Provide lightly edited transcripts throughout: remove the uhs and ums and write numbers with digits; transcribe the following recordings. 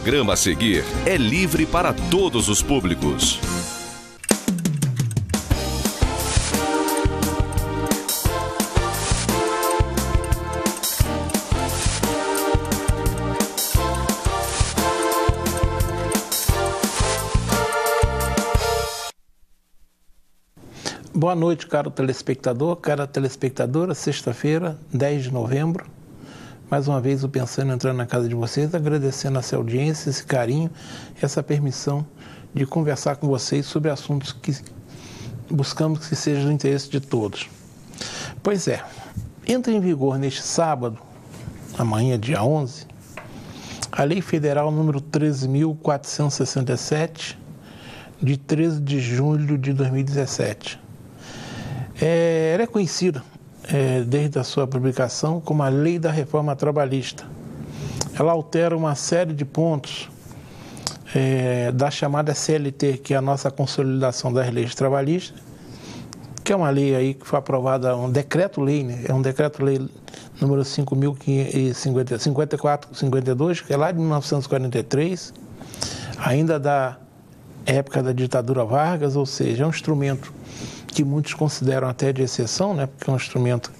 programa a seguir é livre para todos os públicos. Boa noite, caro telespectador, cara telespectadora, sexta-feira, 10 de novembro. Mais uma vez o Pensando entrando na casa de vocês, agradecendo essa audiência, esse carinho, essa permissão de conversar com vocês sobre assuntos que buscamos que sejam do interesse de todos. Pois é, entra em vigor neste sábado, amanhã, dia 11, a Lei Federal número 13.467, de 13 de julho de 2017. Ela é conhecida desde a sua publicação como a Lei da Reforma Trabalhista. Ela altera uma série de pontos da chamada CLT, que é a nossa consolidação das leis trabalhistas, que é uma lei aí que foi aprovada, um decreto-lei, né? É um decreto-lei número 5.054-52, que é lá de 1943, ainda da época da ditadura Vargas, ou seja, é um instrumento que muitos consideram até de exceção, né? Porque é um instrumento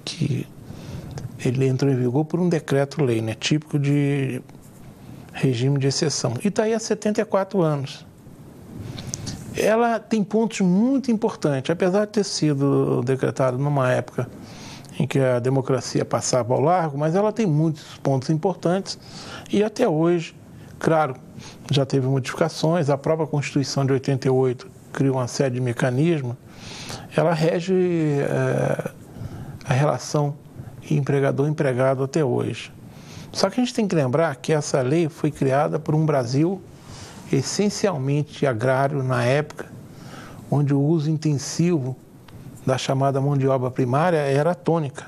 que ele entrou em vigor por um decreto-lei, né? Típico de regime de exceção. E está aí há 74 anos. Ela tem pontos muito importantes, apesar de ter sido decretada numa época em que a democracia passava ao largo, mas ela tem muitos pontos importantes e até hoje, claro, já teve modificações. A própria Constituição de 88 criou uma série de mecanismos. Ela rege a relação empregador-empregado até hoje. Só que a gente tem que lembrar que essa lei foi criada por um Brasil essencialmente agrário na época, onde o uso intensivo da chamada mão de obra primária era a tônica.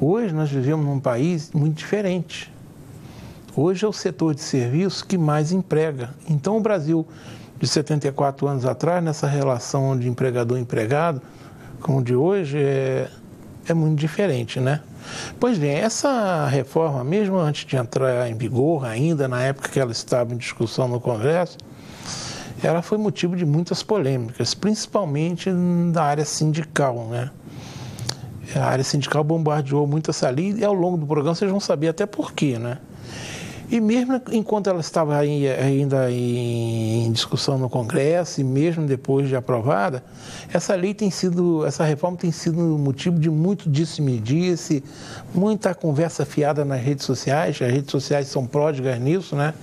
Hoje nós vivemos num país muito diferente. Hoje é o setor de serviços que mais emprega. Então o Brasil de 74 anos atrás, nessa relação de empregador-empregado, como o de hoje, é muito diferente, né? Pois bem, essa reforma, mesmo antes de entrar em vigor, ainda na época que ela estava em discussão no Congresso, ela foi motivo de muitas polêmicas, principalmente da área sindical, né? A área sindical bombardeou muito essa lei e ao longo do programa vocês vão saber até por quê, né? E mesmo enquanto ela estava ainda em discussão no Congresso e mesmo depois de aprovada, essa reforma tem sido motivo de muito disse-me-disse, muita conversa fiada nas redes sociais. As redes sociais são pródigas nisso, né?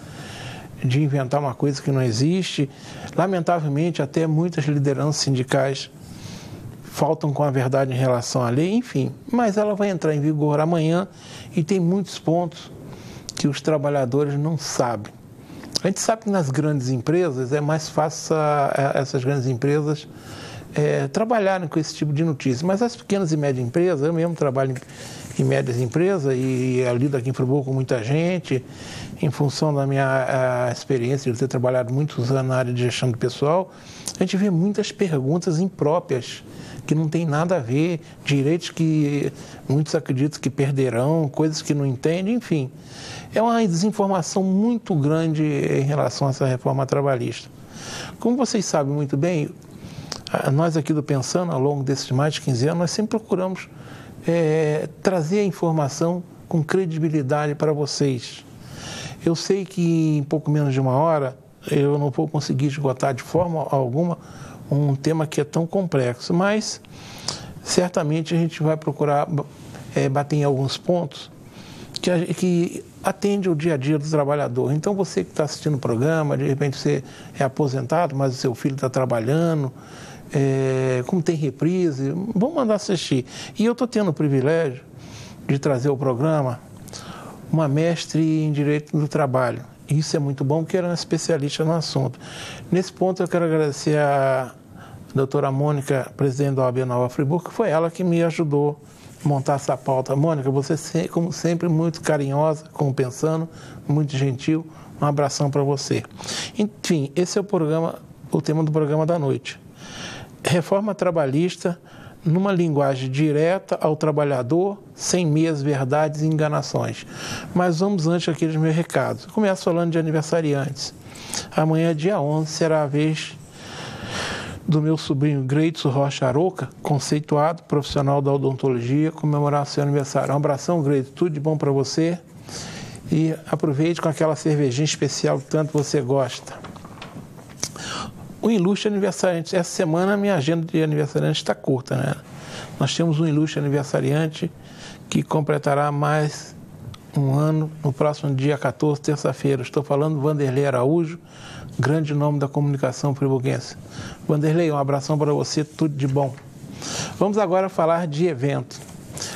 De inventar uma coisa que não existe. Lamentavelmente, até muitas lideranças sindicais faltam com a verdade em relação à lei, enfim. Mas ela vai entrar em vigor amanhã e tem muitos pontos que os trabalhadores não sabem. A gente sabe que nas grandes empresas é mais fácil essas grandes empresas trabalharem com esse tipo de notícia, mas as pequenas e médias empresas, eu mesmo trabalho em médias empresas e eu lido aqui em Friburgo com muita gente, em função da minha experiência de ter trabalhado muitos anos na área de gestão do pessoal, a gente vê muitas perguntas impróprias, que não tem nada a ver, direitos que muitos acreditam que perderão, coisas que não entendem, enfim. É uma desinformação muito grande em relação a essa reforma trabalhista. Como vocês sabem muito bem, nós aqui do Pensando, ao longo desses mais de 15 anos, nós sempre procuramos trazer a informação com credibilidade para vocês. Eu sei que em pouco menos de uma hora eu não vou conseguir esgotar de forma alguma um tema que é tão complexo, mas certamente a gente vai procurar bater em alguns pontos que atende o dia a dia do trabalhador. Então você que está assistindo o programa, de repente você é aposentado, mas o seu filho está trabalhando, como tem reprise, vamos mandar assistir. E eu estou tendo o privilégio de trazer ao programa uma mestre em Direito do Trabalho. Isso é muito bom, porque era uma especialista no assunto. Nesse ponto, eu quero agradecer a doutora Mônica, presidente da OAB Nova Friburgo, que foi ela que me ajudou a montar essa pauta. Mônica, você, como sempre, muito carinhosa, como Pensando, muito gentil. Um abração para você. Enfim, esse é o tema do programa da noite. Reforma trabalhista numa linguagem direta ao trabalhador, sem meias verdades e enganações. Mas vamos antes aqueles meus recados. Começo falando de aniversariantes. Amanhã, dia 11, será a vez do meu sobrinho Greitson Rocha Aroca, conceituado profissional da odontologia, comemorar seu aniversário. Um abração, Greitson, tudo de bom para você e aproveite com aquela cervejinha especial que tanto você gosta. O ilustre aniversariante. Essa semana a minha agenda de aniversariante está curta, né? Nós temos um ilustre aniversariante que completará mais um ano no próximo dia 14, terça-feira. Estou falando do Vanderlei Araújo, grande nome da comunicação friburguense. Vanderlei, um abração para você, tudo de bom. Vamos agora falar de evento.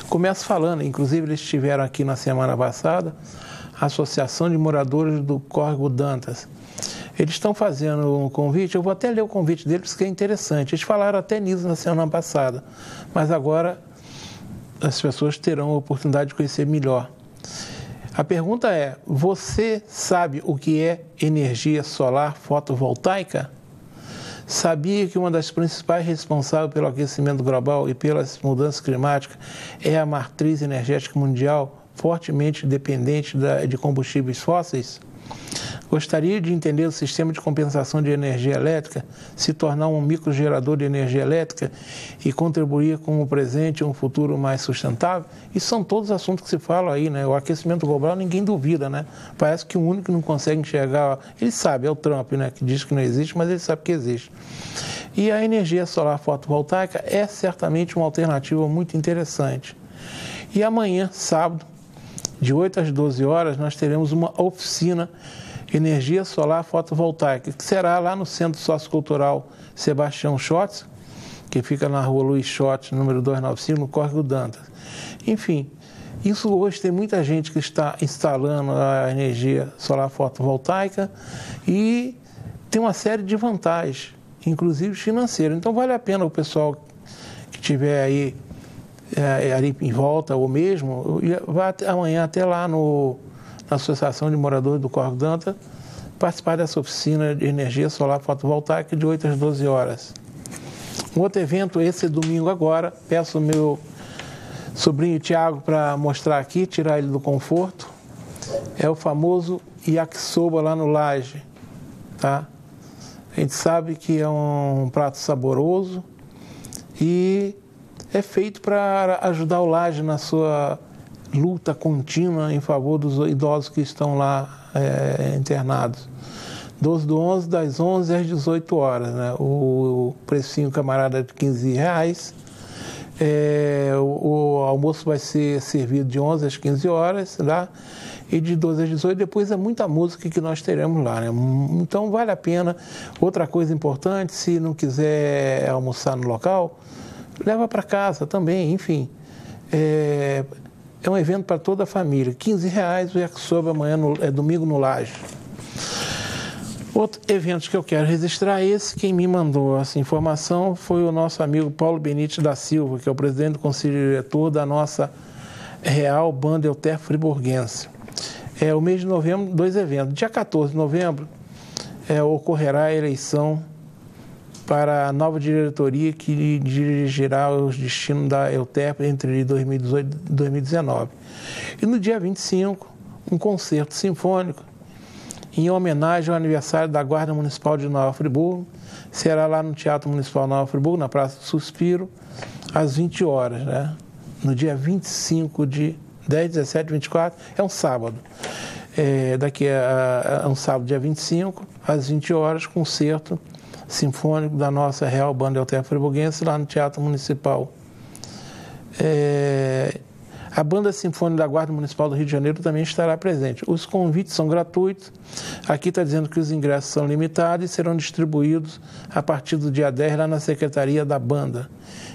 Começo falando, inclusive eles estiveram aqui na semana passada, a Associação de Moradores do Córrego Dantas. Eles estão fazendo um convite, eu vou até ler o convite deles, que é interessante. Eles falaram até nisso na semana passada, mas agora as pessoas terão a oportunidade de conhecer melhor. A pergunta é, você sabe o que é energia solar fotovoltaica? Sabia que uma das principais responsáveis pelo aquecimento global e pelas mudanças climáticas é a matriz energética mundial, fortemente dependente de combustíveis fósseis? Gostaria de entender o sistema de compensação de energia elétrica, se tornar um microgerador de energia elétrica e contribuir com o presente e um futuro mais sustentável? Isso são todos os assuntos que se falam aí, né? O aquecimento global ninguém duvida, né? Parece que o único que não consegue enxergar, ele sabe, é o Trump, né? Que diz que não existe, mas ele sabe que existe. E a energia solar fotovoltaica é certamente uma alternativa muito interessante. E amanhã, sábado, de 8 às 12 horas, nós teremos uma oficina Energia Solar Fotovoltaica, que será lá no Centro Sociocultural Sebastião Schotz, que fica na rua Luiz Schotz, número 295, no Córrego Dantas. Enfim, isso hoje tem muita gente que está instalando a energia solar fotovoltaica e tem uma série de vantagens, inclusive financeiras. Então vale a pena o pessoal que estiver aí ali em volta ou mesmo, vá amanhã até lá na Associação de Moradores do Córrego Dantas, participar dessa oficina de energia solar fotovoltaica de 8 às 12 horas. Um outro evento, esse domingo agora, peço ao meu sobrinho Tiago para mostrar aqui, tirar ele do conforto, é o famoso yakisoba lá no Laje, tá? A gente sabe que é um prato saboroso e é feito para ajudar o Laje na sua luta contínua em favor dos idosos que estão lá internados. 12/11, das 11 às 18 horas, né? O precinho camarada de R$15. O almoço vai ser servido de 11 às 15 horas, tá? E de 12 às 18, depois é muita música que nós teremos lá, né? Então vale a pena. Outra coisa importante, se não quiser almoçar no local, leva para casa também, enfim. É um evento para toda a família. R$15 o yakisoba amanhã, domingo no Laje. Outro evento que eu quero registrar, quem me mandou essa informação foi o nosso amigo Paulo Benite da Silva, que é o presidente do conselho diretor da nossa Real Banda Euter Friburguense. O mês de novembro, 2 eventos. Dia 14 de novembro ocorrerá a eleição para a nova diretoria que dirigirá os destinos da Euter entre 2018 e 2019. E no dia 25, um concerto sinfônico em homenagem ao aniversário da Guarda Municipal de Nova Friburgo. Será lá no Teatro Municipal de Nova Friburgo, na Praça do Suspiro, às 20 horas, né? No dia 25 de 10, 17, 24, é um sábado. Daqui a um sábado, dia 25, às 20 horas, concerto sinfônico da nossa Real Banda Euter Friburguense, lá no Teatro Municipal. A Banda Sinfônica da Guarda Municipal do Rio de Janeiro também estará presente. Os convites são gratuitos. Aqui está dizendo que os ingressos são limitados e serão distribuídos a partir do dia 10 lá na Secretaria da Banda.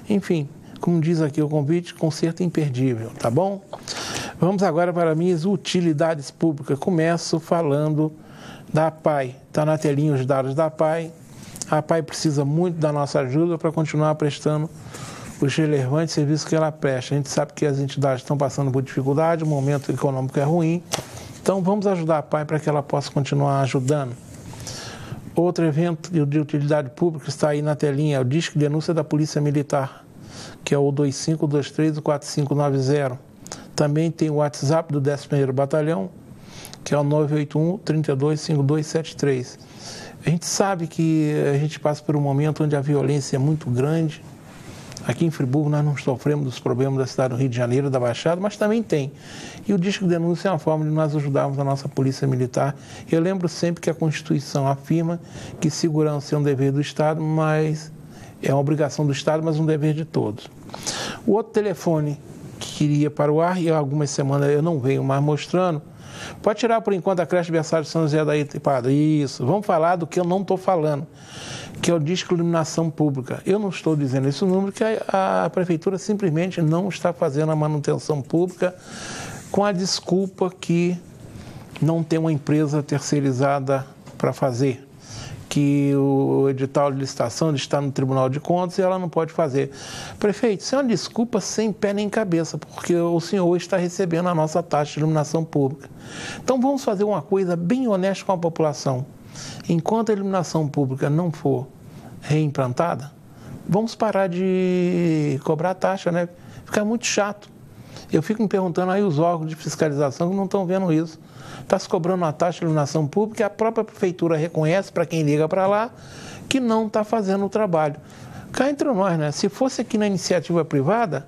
Enfim, como diz aqui o convite, concerto imperdível, tá bom? Vamos agora para minhas utilidades públicas. Começo falando da APAI. Está na telinha os dados da APAI. A APAI precisa muito da nossa ajuda para continuar prestando os relevantes serviços que ela presta. A gente sabe que as entidades estão passando por dificuldade, o momento econômico é ruim, então vamos ajudar a APAI para que ela possa continuar ajudando. Outro evento de utilidade pública está aí na telinha, é o Disque Denúncia da Polícia Militar, que é o 2523-4590. Também tem o WhatsApp do 11º Batalhão, que é o 981-325273. A gente sabe que a gente passa por um momento onde a violência é muito grande. Aqui em Friburgo nós não sofremos dos problemas da cidade do Rio de Janeiro, da Baixada, mas também tem. E o Disque Denúncia é uma forma de nós ajudarmos a nossa Polícia Militar. Eu lembro sempre que a Constituição afirma que segurança é um dever do Estado, mas é uma obrigação do Estado, mas um dever de todos. O outro telefone que iria para o ar, e há algumas semanas eu não venho mais mostrando, pode tirar por enquanto a creche berçário de São José da Itapada. Isso, vamos falar do que eu não estou falando, que é o Disque Iluminação Pública. Eu não estou dizendo esse número, que a Prefeitura simplesmente não está fazendo a manutenção pública com a desculpa que não tem uma empresa terceirizada para fazer, que o edital de licitação está no Tribunal de Contas e ela não pode fazer. Prefeito, isso é uma desculpa sem pé nem cabeça, porque o senhor está recebendo a nossa taxa de iluminação pública. Então vamos fazer uma coisa bem honesta com a população. Enquanto a iluminação pública não for reimplantada, vamos parar de cobrar taxa, né? Fica muito chato. Eu fico me perguntando aí os órgãos de fiscalização que não estão vendo isso. Está se cobrando uma taxa de iluminação pública e a própria Prefeitura reconhece, para quem liga para lá, que não está fazendo o trabalho. Cá entre nós, né? Se fosse aqui na iniciativa privada,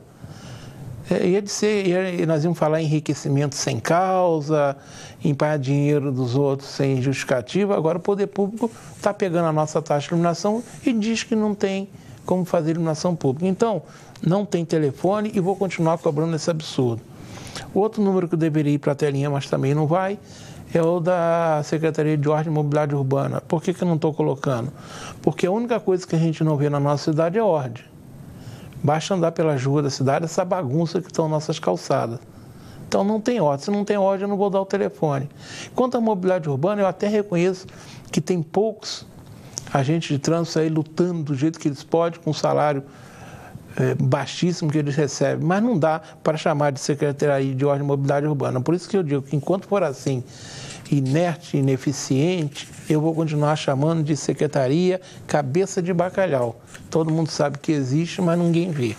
nós íamos falar em enriquecimento sem causa, em pagar dinheiro dos outros sem justificativa. Agora o poder público está pegando a nossa taxa de iluminação e diz que não tem como fazer iluminação pública. Então, não tem telefone e vou continuar cobrando esse absurdo. O outro número que eu deveria ir para a telinha, mas também não vai, é o da Secretaria de Ordem e Mobilidade Urbana. Por que eu não estou colocando? Porque a única coisa que a gente não vê na nossa cidade é ordem. Basta andar pelas ruas da cidade, essa bagunça que estão nossas calçadas. Então não tem ordem. Se não tem ordem, eu não vou dar o telefone. Quanto à mobilidade urbana, eu até reconheço que tem poucos agentes de trânsito aí lutando do jeito que eles podem, com salário baixíssimo que eles recebem, mas não dá para chamar de Secretaria de Ordem e Mobilidade Urbana. Por isso que eu digo que enquanto for assim, inerte, ineficiente, eu vou continuar chamando de Secretaria Cabeça de Bacalhau. Todo mundo sabe que existe, mas ninguém vê.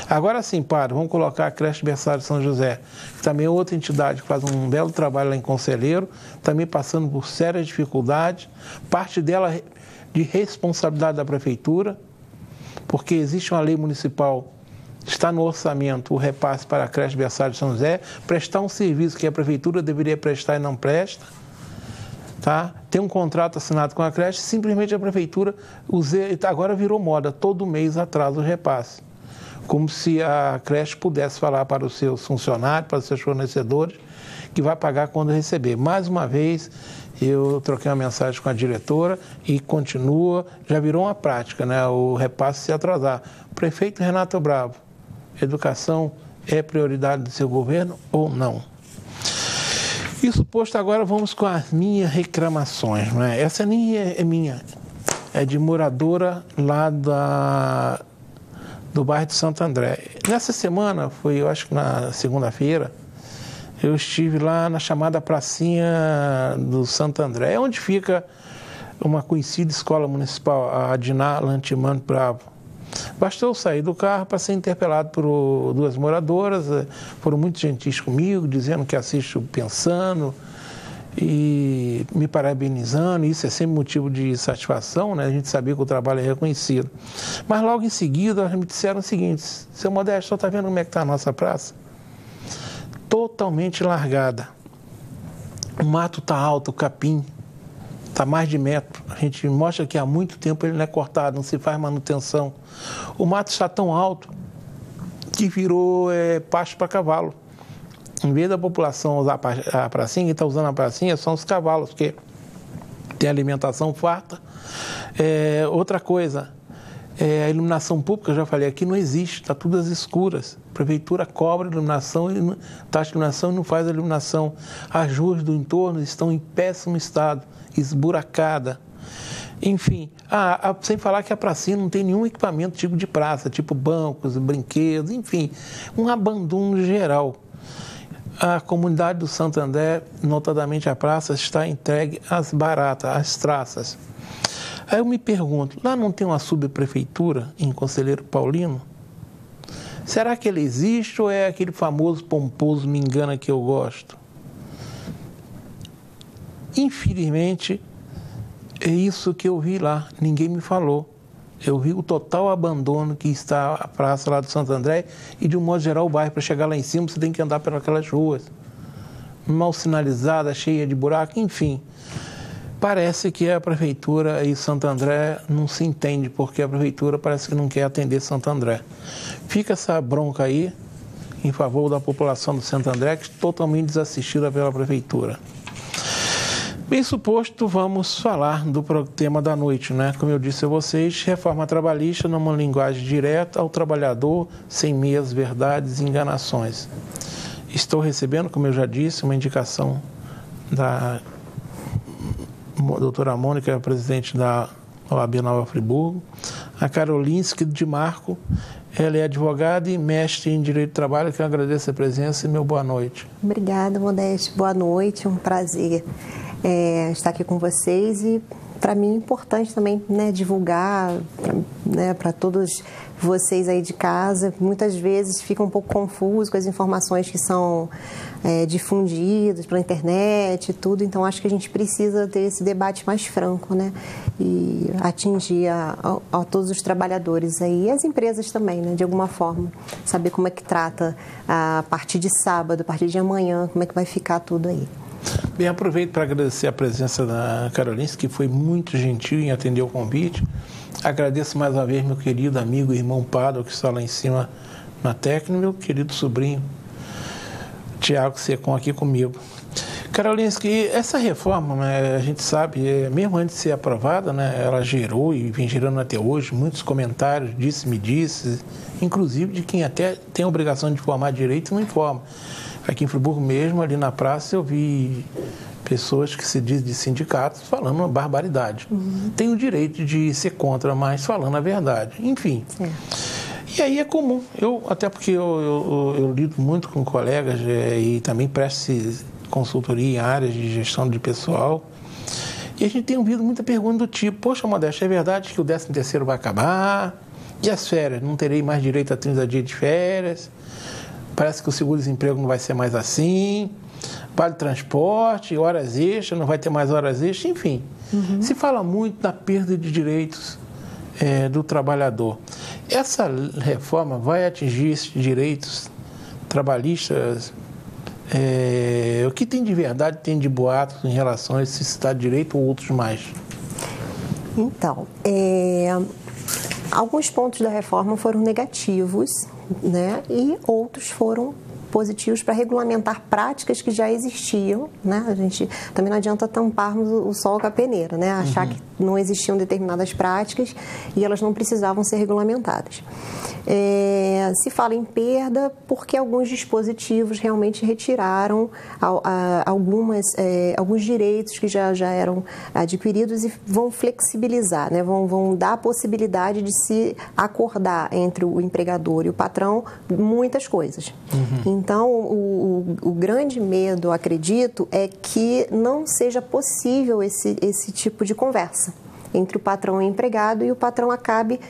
Agora sim, padre, vamos colocar a creche berçário de São José, que também é outra entidade que faz um belo trabalho lá em Conselheiro, também passando por sérias dificuldades, parte dela de responsabilidade da Prefeitura, porque existe uma lei municipal, está no orçamento o repasse para a creche berçário de São José, prestar um serviço que a Prefeitura deveria prestar e não presta, tá? Tem um contrato assinado com a creche, simplesmente a Prefeitura agora virou moda, todo mês atrasa o repasse, como se a creche pudesse falar para os seus funcionários, para os seus fornecedores, que vai pagar quando receber. Mais uma vez, eu troquei uma mensagem com a diretora e continua, já virou uma prática, né? O repasse se atrasar. Prefeito Renato Bravo, educação é prioridade do seu governo ou não? Isso posto, agora vamos com as minhas reclamações, né? Essa nem é minha, é de moradora lá do bairro de Santo André. Nessa semana, eu acho que na segunda-feira, eu estive lá na chamada pracinha do Santo André, onde fica uma conhecida escola municipal, a Diná Lantimano Bravo. Bastou sair do carro para ser interpelado por duas moradoras, foram muito gentis comigo, dizendo que assisto pensando e me parabenizando. Isso é sempre motivo de satisfação, né? A gente sabia que o trabalho é reconhecido. Mas logo em seguida, elas me disseram o seguinte: seu Modesto, está vendo como é que está a nossa praça? Totalmente largada. O mato está alto, o capim está mais de metro. A gente mostra que há muito tempo ele não é cortado, não se faz manutenção. O mato está tão alto que virou pasto para cavalo. Em vez da população usar a pracinha, quem está usando a pracinha são os cavalos, porque tem alimentação farta. Outra coisa, a iluminação pública, eu já falei aqui, não existe, está tudo às escuras. A prefeitura cobra iluminação, taxa de iluminação e não faz a iluminação. As ruas do entorno estão em péssimo estado, esburacada. Enfim, sem falar que a pracinha não tem nenhum equipamento tipo de praça, tipo bancos, brinquedos, enfim, um abandono geral. A comunidade do Santo André, notadamente a praça, está entregue às baratas, às traças. Aí eu me pergunto, lá não tem uma subprefeitura em Conselheiro Paulino? Será que ele existe ou é aquele famoso pomposo me engana que eu gosto? Infelizmente, é isso que eu vi lá, ninguém me falou. Eu vi o total abandono que está a praça lá do Santo André e, de um modo geral, o bairro. Para chegar lá em cima, você tem que andar pelas ruas. Mal sinalizada, cheia de buraco, enfim. Parece que a prefeitura e Santo André não se entende, porque a prefeitura parece que não quer atender Santo André. Fica essa bronca aí em favor da população do Santo André, que é totalmente desassistida pela prefeitura. Bem suposto, vamos falar do tema da noite, né? Como eu disse a vocês, reforma trabalhista numa linguagem direta ao trabalhador, sem meias verdades e enganações. Estou recebendo, como eu já disse, uma indicação da doutora Mônica, presidente da OAB Nova Friburgo, a Karolinski de Marco, ela é advogada e mestre em Direito do Trabalho, que eu agradeço a presença e meu boa noite. Obrigada, Modeste. Boa noite, um prazer estar aqui com vocês e, para mim, é importante também, né, divulgar para todos vocês aí de casa. Muitas vezes fica um pouco confuso com as informações que são difundidas pela internet e tudo, então acho que a gente precisa ter esse debate mais franco, né, e atingir a todos os trabalhadores aí, e as empresas também, né, de alguma forma, saber como é que trata a partir de sábado, a partir de amanhã, como é que vai ficar tudo aí. Bem, aproveito para agradecer a presença da Karolinski, que foi muito gentil em atender o convite. Agradeço mais uma vez meu querido amigo e irmão Pado, que está lá em cima na técnica, meu querido sobrinho Tiago Secom aqui comigo. Karolinski, essa reforma, né, a gente sabe, mesmo antes de ser aprovada, né, ela gerou e vem gerando até hoje muitos comentários, disse-me-disse, inclusive de quem até tem a obrigação de informar direito e não informa. Aqui em Friburgo mesmo, ali na praça, eu vi pessoas que se dizem de sindicatos falando uma barbaridade. Tem o direito de ser contra, mas falando a verdade. Enfim. E aí é comum. Até porque eu lido muito com colegas e também presto consultoria em áreas de gestão de pessoal. E a gente tem ouvido muita pergunta do tipo: poxa, Modeste, é verdade que o 13º vai acabar? E as férias? Não terei mais direito a 30 dias de férias? Parece que o seguro-desemprego não vai ser mais assim, vale transporte, horas extras, não vai ter mais horas extras, enfim. Se fala muito da perda de direitos do trabalhador. Essa reforma vai atingir esses direitos trabalhistas? O que tem de verdade, tem de boatos em relação a esse Estado de Direito ou outros mais? Então, alguns pontos da reforma foram negativos, né, e outros foram positivos para regulamentar práticas que já existiam, né? A gente também não adianta tamparmos o sol com a peneira, né? Achar que não existiam determinadas práticas e elas não precisavam ser regulamentadas. Se fala em perda porque alguns dispositivos realmente retiraram alguns direitos que já eram adquiridos e vão flexibilizar, né? Vão dar a possibilidade de se acordar entre o empregador e o patrão muitas coisas. Então, o grande medo, acredito, é que não seja possível esse tipo de conversa entre o patrão e o empregado e o patrão acabe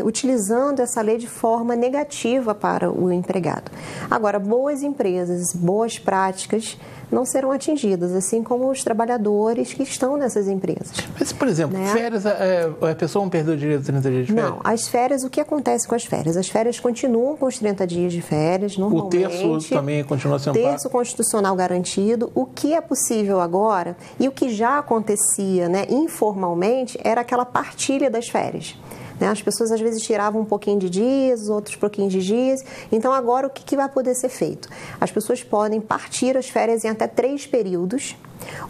utilizando essa lei de forma negativa para o empregado. Agora, boas empresas, boas práticas não serão atingidas, assim como os trabalhadores que estão nessas empresas. Mas, por exemplo, né? Férias, a pessoa não perdeu o direito de 30 dias de férias? Não, as férias, o que acontece com as férias? As férias continuam com os 30 dias de férias, normalmente. O terço também continua sendo pago? Terço constitucional garantido. O que é possível agora, e o que já acontecia, né, informalmente, era aquela partilha das férias. As pessoas às vezes tiravam um pouquinho de dias, outros pouquinho de dias. Então agora o que vai poder ser feito? As pessoas podem partir as férias em até 3 períodos.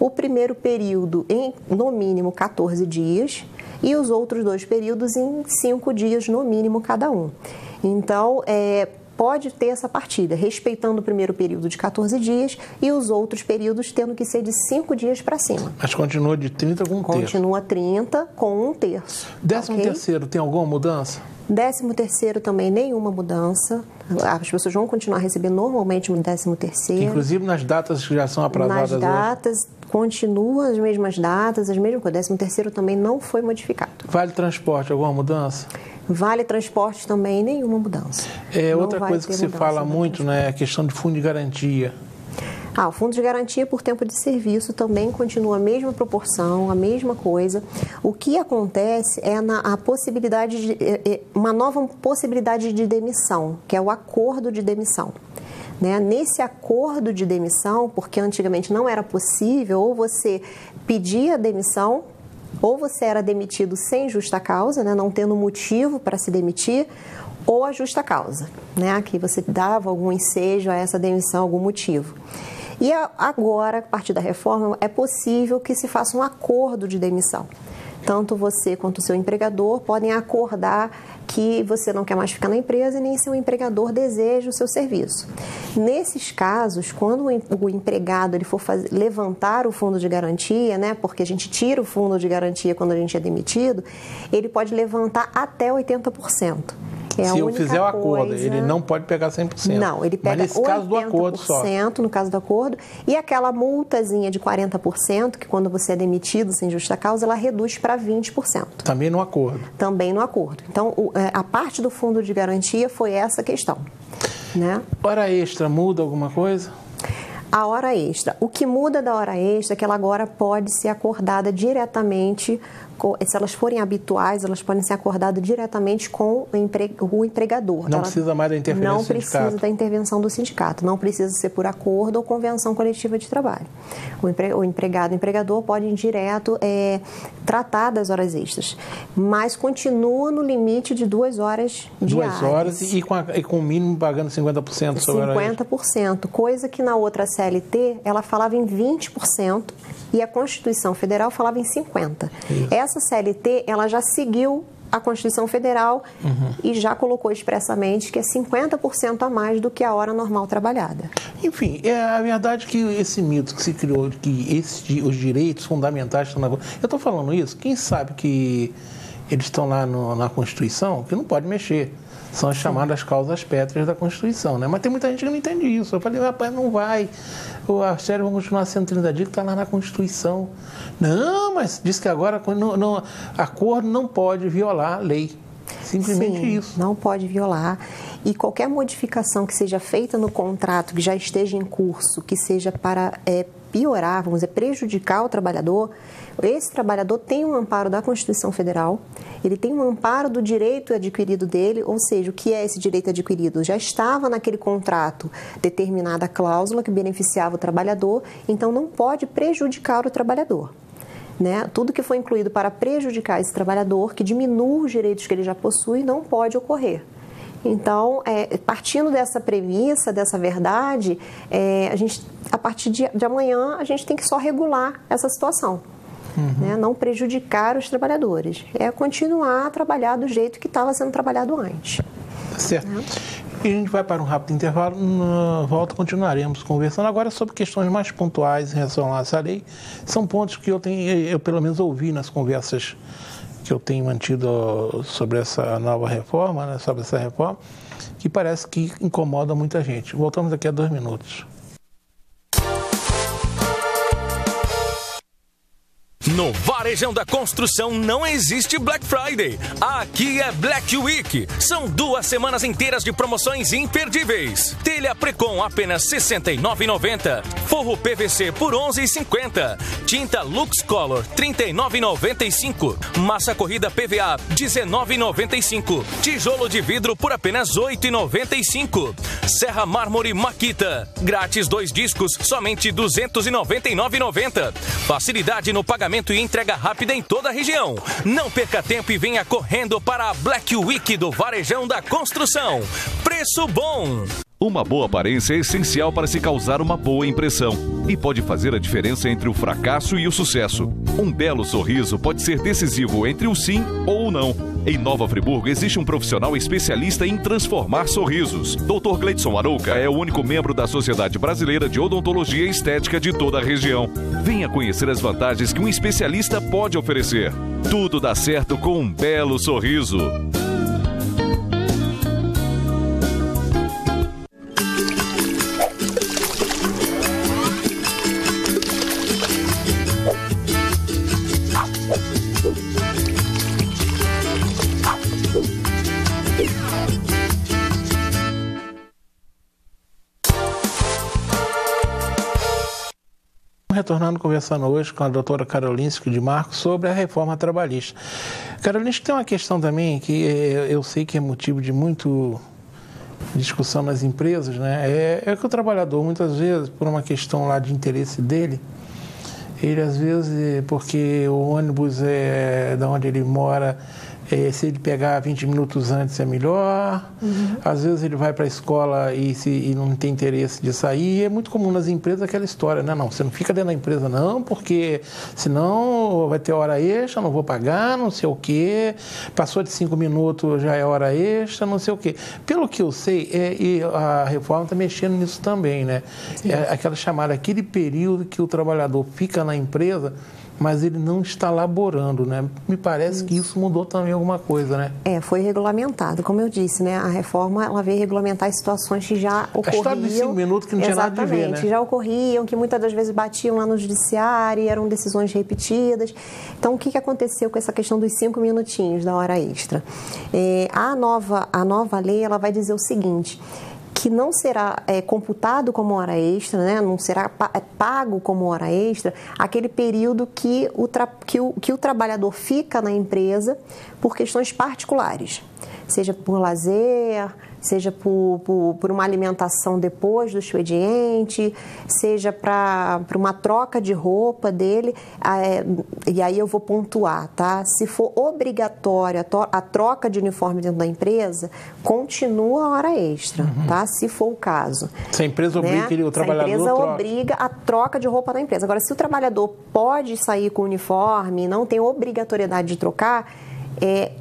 O primeiro período em no mínimo 14 dias e os outros 2 períodos em 5 dias no mínimo cada um. Então pode ter essa partilha, respeitando o primeiro período de 14 dias e os outros períodos tendo que ser de 5 dias para cima. Mas continua de 30 com um terço? Continua 30 com um terço. 13º, tem alguma mudança? 13º também nenhuma mudança. As pessoas vão continuar recebendo normalmente o 13º. Inclusive nas datas que já são aprazadas hoje? Nas datas, continuam as mesmas datas, as mesmas coisas. O 13º também não foi modificado. Vale transporte, alguma mudança? Vale transporte também, nenhuma mudança. Outra coisa que se fala muito, né, é a questão de fundo de garantia. O fundo de garantia por tempo de serviço também continua a mesma proporção, a mesma coisa. O que acontece é a possibilidade uma nova possibilidade de demissão, que é o acordo de demissão. Né? Nesse acordo de demissão, porque antigamente não era possível, ou você pedia demissão, ou você era demitido sem justa causa, né? Não tendo motivo para se demitir, ou a justa causa, né? Que você dava algum ensejo a essa demissão, algum motivo. E agora, a partir da reforma, é possível que se faça um acordo de demissão. Tanto você quanto o seu empregador podem acordar que você não quer mais ficar na empresa e nem seu empregador deseja o seu serviço. Nesses casos, quando o empregado ele for levantar o fundo de garantia, né, porque a gente tira o fundo de garantia quando a gente é demitido, ele pode levantar até 80%. Se eu fizer o acordo, ele não pode pegar 100%. Não, ele pega 80% caso do acordo só. No caso do acordo. E aquela multazinha de 40%, que quando você é demitido sem justa causa, ela reduz para 20%. Também no acordo. Também no acordo. Então, a parte do fundo de garantia foi essa questão. Né? Hora extra muda alguma coisa? A hora extra. O que muda da hora extra é que ela agora pode ser acordada diretamente, se elas forem habituais, elas podem ser acordadas diretamente com o empregador. Não precisa mais da intervenção do sindicato. Não precisa da intervenção do sindicato. Não precisa ser por acordo ou convenção coletiva de trabalho. O empregador pode ir direto tratar das horas extras, mas continua no limite de 2 horas diárias. 2 horas e com o mínimo pagando 50% sobre a hora extra. 50%, coisa que na outra CLT ela falava em 20% e a Constituição Federal falava em 50%. Isso. Essa CLT, ela já seguiu a Constituição Federal e já colocou expressamente que é 50% a mais do que a hora normal trabalhada. Enfim, a verdade é que esse mito que se criou, que os direitos fundamentais estão na... Eu estou falando isso, quem sabe que eles estão lá na Constituição, que não pode mexer. São as chamadas causas pétreas da Constituição, né? Mas tem muita gente que não entende isso. Eu falei, rapaz, não vai. As férias vão continuar sendo 30 dias, que está lá na Constituição. Não, mas diz que agora acordo não pode violar a lei. Simplesmente isso. Não pode violar. E qualquer modificação que seja feita no contrato, que já esteja em curso, que seja para piorar, vamos dizer, prejudicar o trabalhador, esse trabalhador tem um amparo da Constituição Federal, ele tem um amparo do direito adquirido dele, ou seja, o que é esse direito adquirido? Já estava naquele contrato determinada cláusula que beneficiava o trabalhador, então não pode prejudicar o trabalhador. Né? Tudo que foi incluído para prejudicar esse trabalhador, que diminua os direitos que ele já possui, não pode ocorrer. Então, partindo dessa premissa, dessa verdade, a partir de amanhã, a gente tem que só regular essa situação. Né? Não prejudicar os trabalhadores. Continuar a trabalhar do jeito que estava sendo trabalhado antes. Certo. E a gente vai para um rápido intervalo. Na volta continuaremos conversando agora sobre questões mais pontuais em relação a essa lei. São pontos que eu pelo menos ouvi nas conversas que eu tenho mantido sobre essa nova reforma, né, sobre essa reforma, que parece que incomoda muita gente. Voltamos daqui a 2 minutos. No Varejão da Construção não existe Black Friday. Aqui é Black Week. São 2 semanas inteiras de promoções imperdíveis. Telha Precon apenas R$ 69,90. Forro PVC por R$ 11,50. Tinta Lux Color R$ 39,95. Massa corrida PVA R$ 19,95. Tijolo de vidro por apenas R$ 8,95. Serra Mármore Makita. Grátis 2 discos, somente R$ 299,90. Facilidade no pagamento e entrega rápida em toda a região. Não perca tempo e venha correndo para a Black Week do Varejão da Construção. Preço bom! Uma boa aparência é essencial para se causar uma boa impressão e pode fazer a diferença entre o fracasso e o sucesso. Um belo sorriso pode ser decisivo entre o sim ou o não. Em Nova Friburgo existe um profissional especialista em transformar sorrisos. Dr. Gleidson Arouca é o único membro da Sociedade Brasileira de Odontologia e Estética de toda a região. Venha conhecer as vantagens que um especialista pode oferecer. Tudo dá certo com um belo sorriso. retornando, conversando hoje com a doutora Karolinski de Marco sobre a reforma trabalhista. Karolinski, tem uma questão também que eu sei que é motivo de muito discussão nas empresas, né? É que o trabalhador, muitas vezes, por uma questão lá de interesse dele, ele às vezes, porque o ônibus da onde ele mora, se ele pegar 20 minutos antes é melhor. Às vezes ele vai para a escola e não tem interesse de sair. É muito comum nas empresas aquela história, né? Não, você não fica dentro da empresa não, porque senão vai ter hora extra, não vou pagar, não sei o quê. Passou de 5 minutos, já é hora extra, não sei o quê. Pelo que eu sei, e a reforma está mexendo nisso também, né? É aquela chamada, aquele período que o trabalhador fica na empresa, mas ele não está laborando, né? Me parece que isso mudou também alguma coisa, né? Foi regulamentado. Como eu disse, né? A reforma, ela veio regulamentar situações que já ocorriam. A história dos 5 minutos que não tinha nada de ver, né? Já ocorriam, que muitas das vezes batiam lá no judiciário e eram decisões repetidas. Então, o que aconteceu com essa questão dos 5 minutinhos da hora extra? A nova lei, ela vai dizer o seguinte, que não será computado como hora extra, né? Não será pago como hora extra aquele período que o trabalhador fica na empresa por questões particulares, seja por lazer, seja por uma alimentação depois do expediente, seja para uma troca de roupa dele, e aí eu vou pontuar, tá? Se for obrigatória a troca de uniforme dentro da empresa, continua a hora extra, tá? Se for o caso. Se a empresa obriga o trabalhador a empresa obriga a troca de roupa da empresa. Agora, se o trabalhador pode sair com o uniforme e não tem obrigatoriedade de trocar,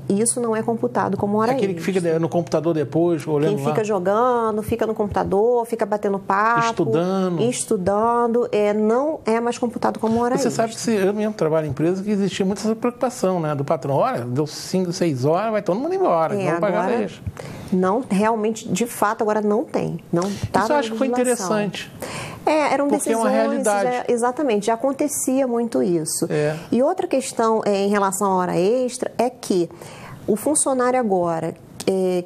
isso não é computado como hora extra. Aquele que fica no computador depois, olhando Quem fica jogando, fica no computador, fica batendo papo. Estudando, não é mais computado como hora extra. Você sabe que eu mesmo trabalho em empresa que existia muita essa preocupação, né? Do patrão, olha, deu 5, 6 horas, vai todo mundo embora, vamos pagar hora extra. Não, realmente, de fato, agora não tem. Não tá. Isso eu acho que foi interessante. Eram porque decisões, é uma realidade. Exatamente, já acontecia muito isso. E outra questão em relação à hora extra é que o funcionário agora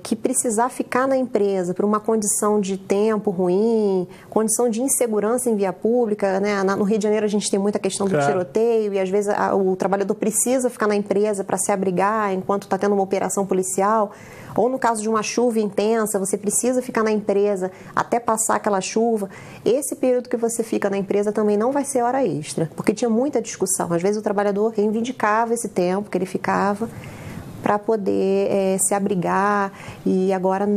que precisar ficar na empresa por uma condição de tempo ruim, condição de insegurança em via pública, né? No Rio de Janeiro a gente tem muita questão do tiroteio e às vezes o trabalhador precisa ficar na empresa para se abrigar enquanto está tendo uma operação policial, ou no caso de uma chuva intensa, você precisa ficar na empresa até passar aquela chuva. Esse período que você fica na empresa também não vai ser hora extra, porque tinha muita discussão. Às vezes o trabalhador reivindicava esse tempo que ele ficava para poder se abrigar, e agora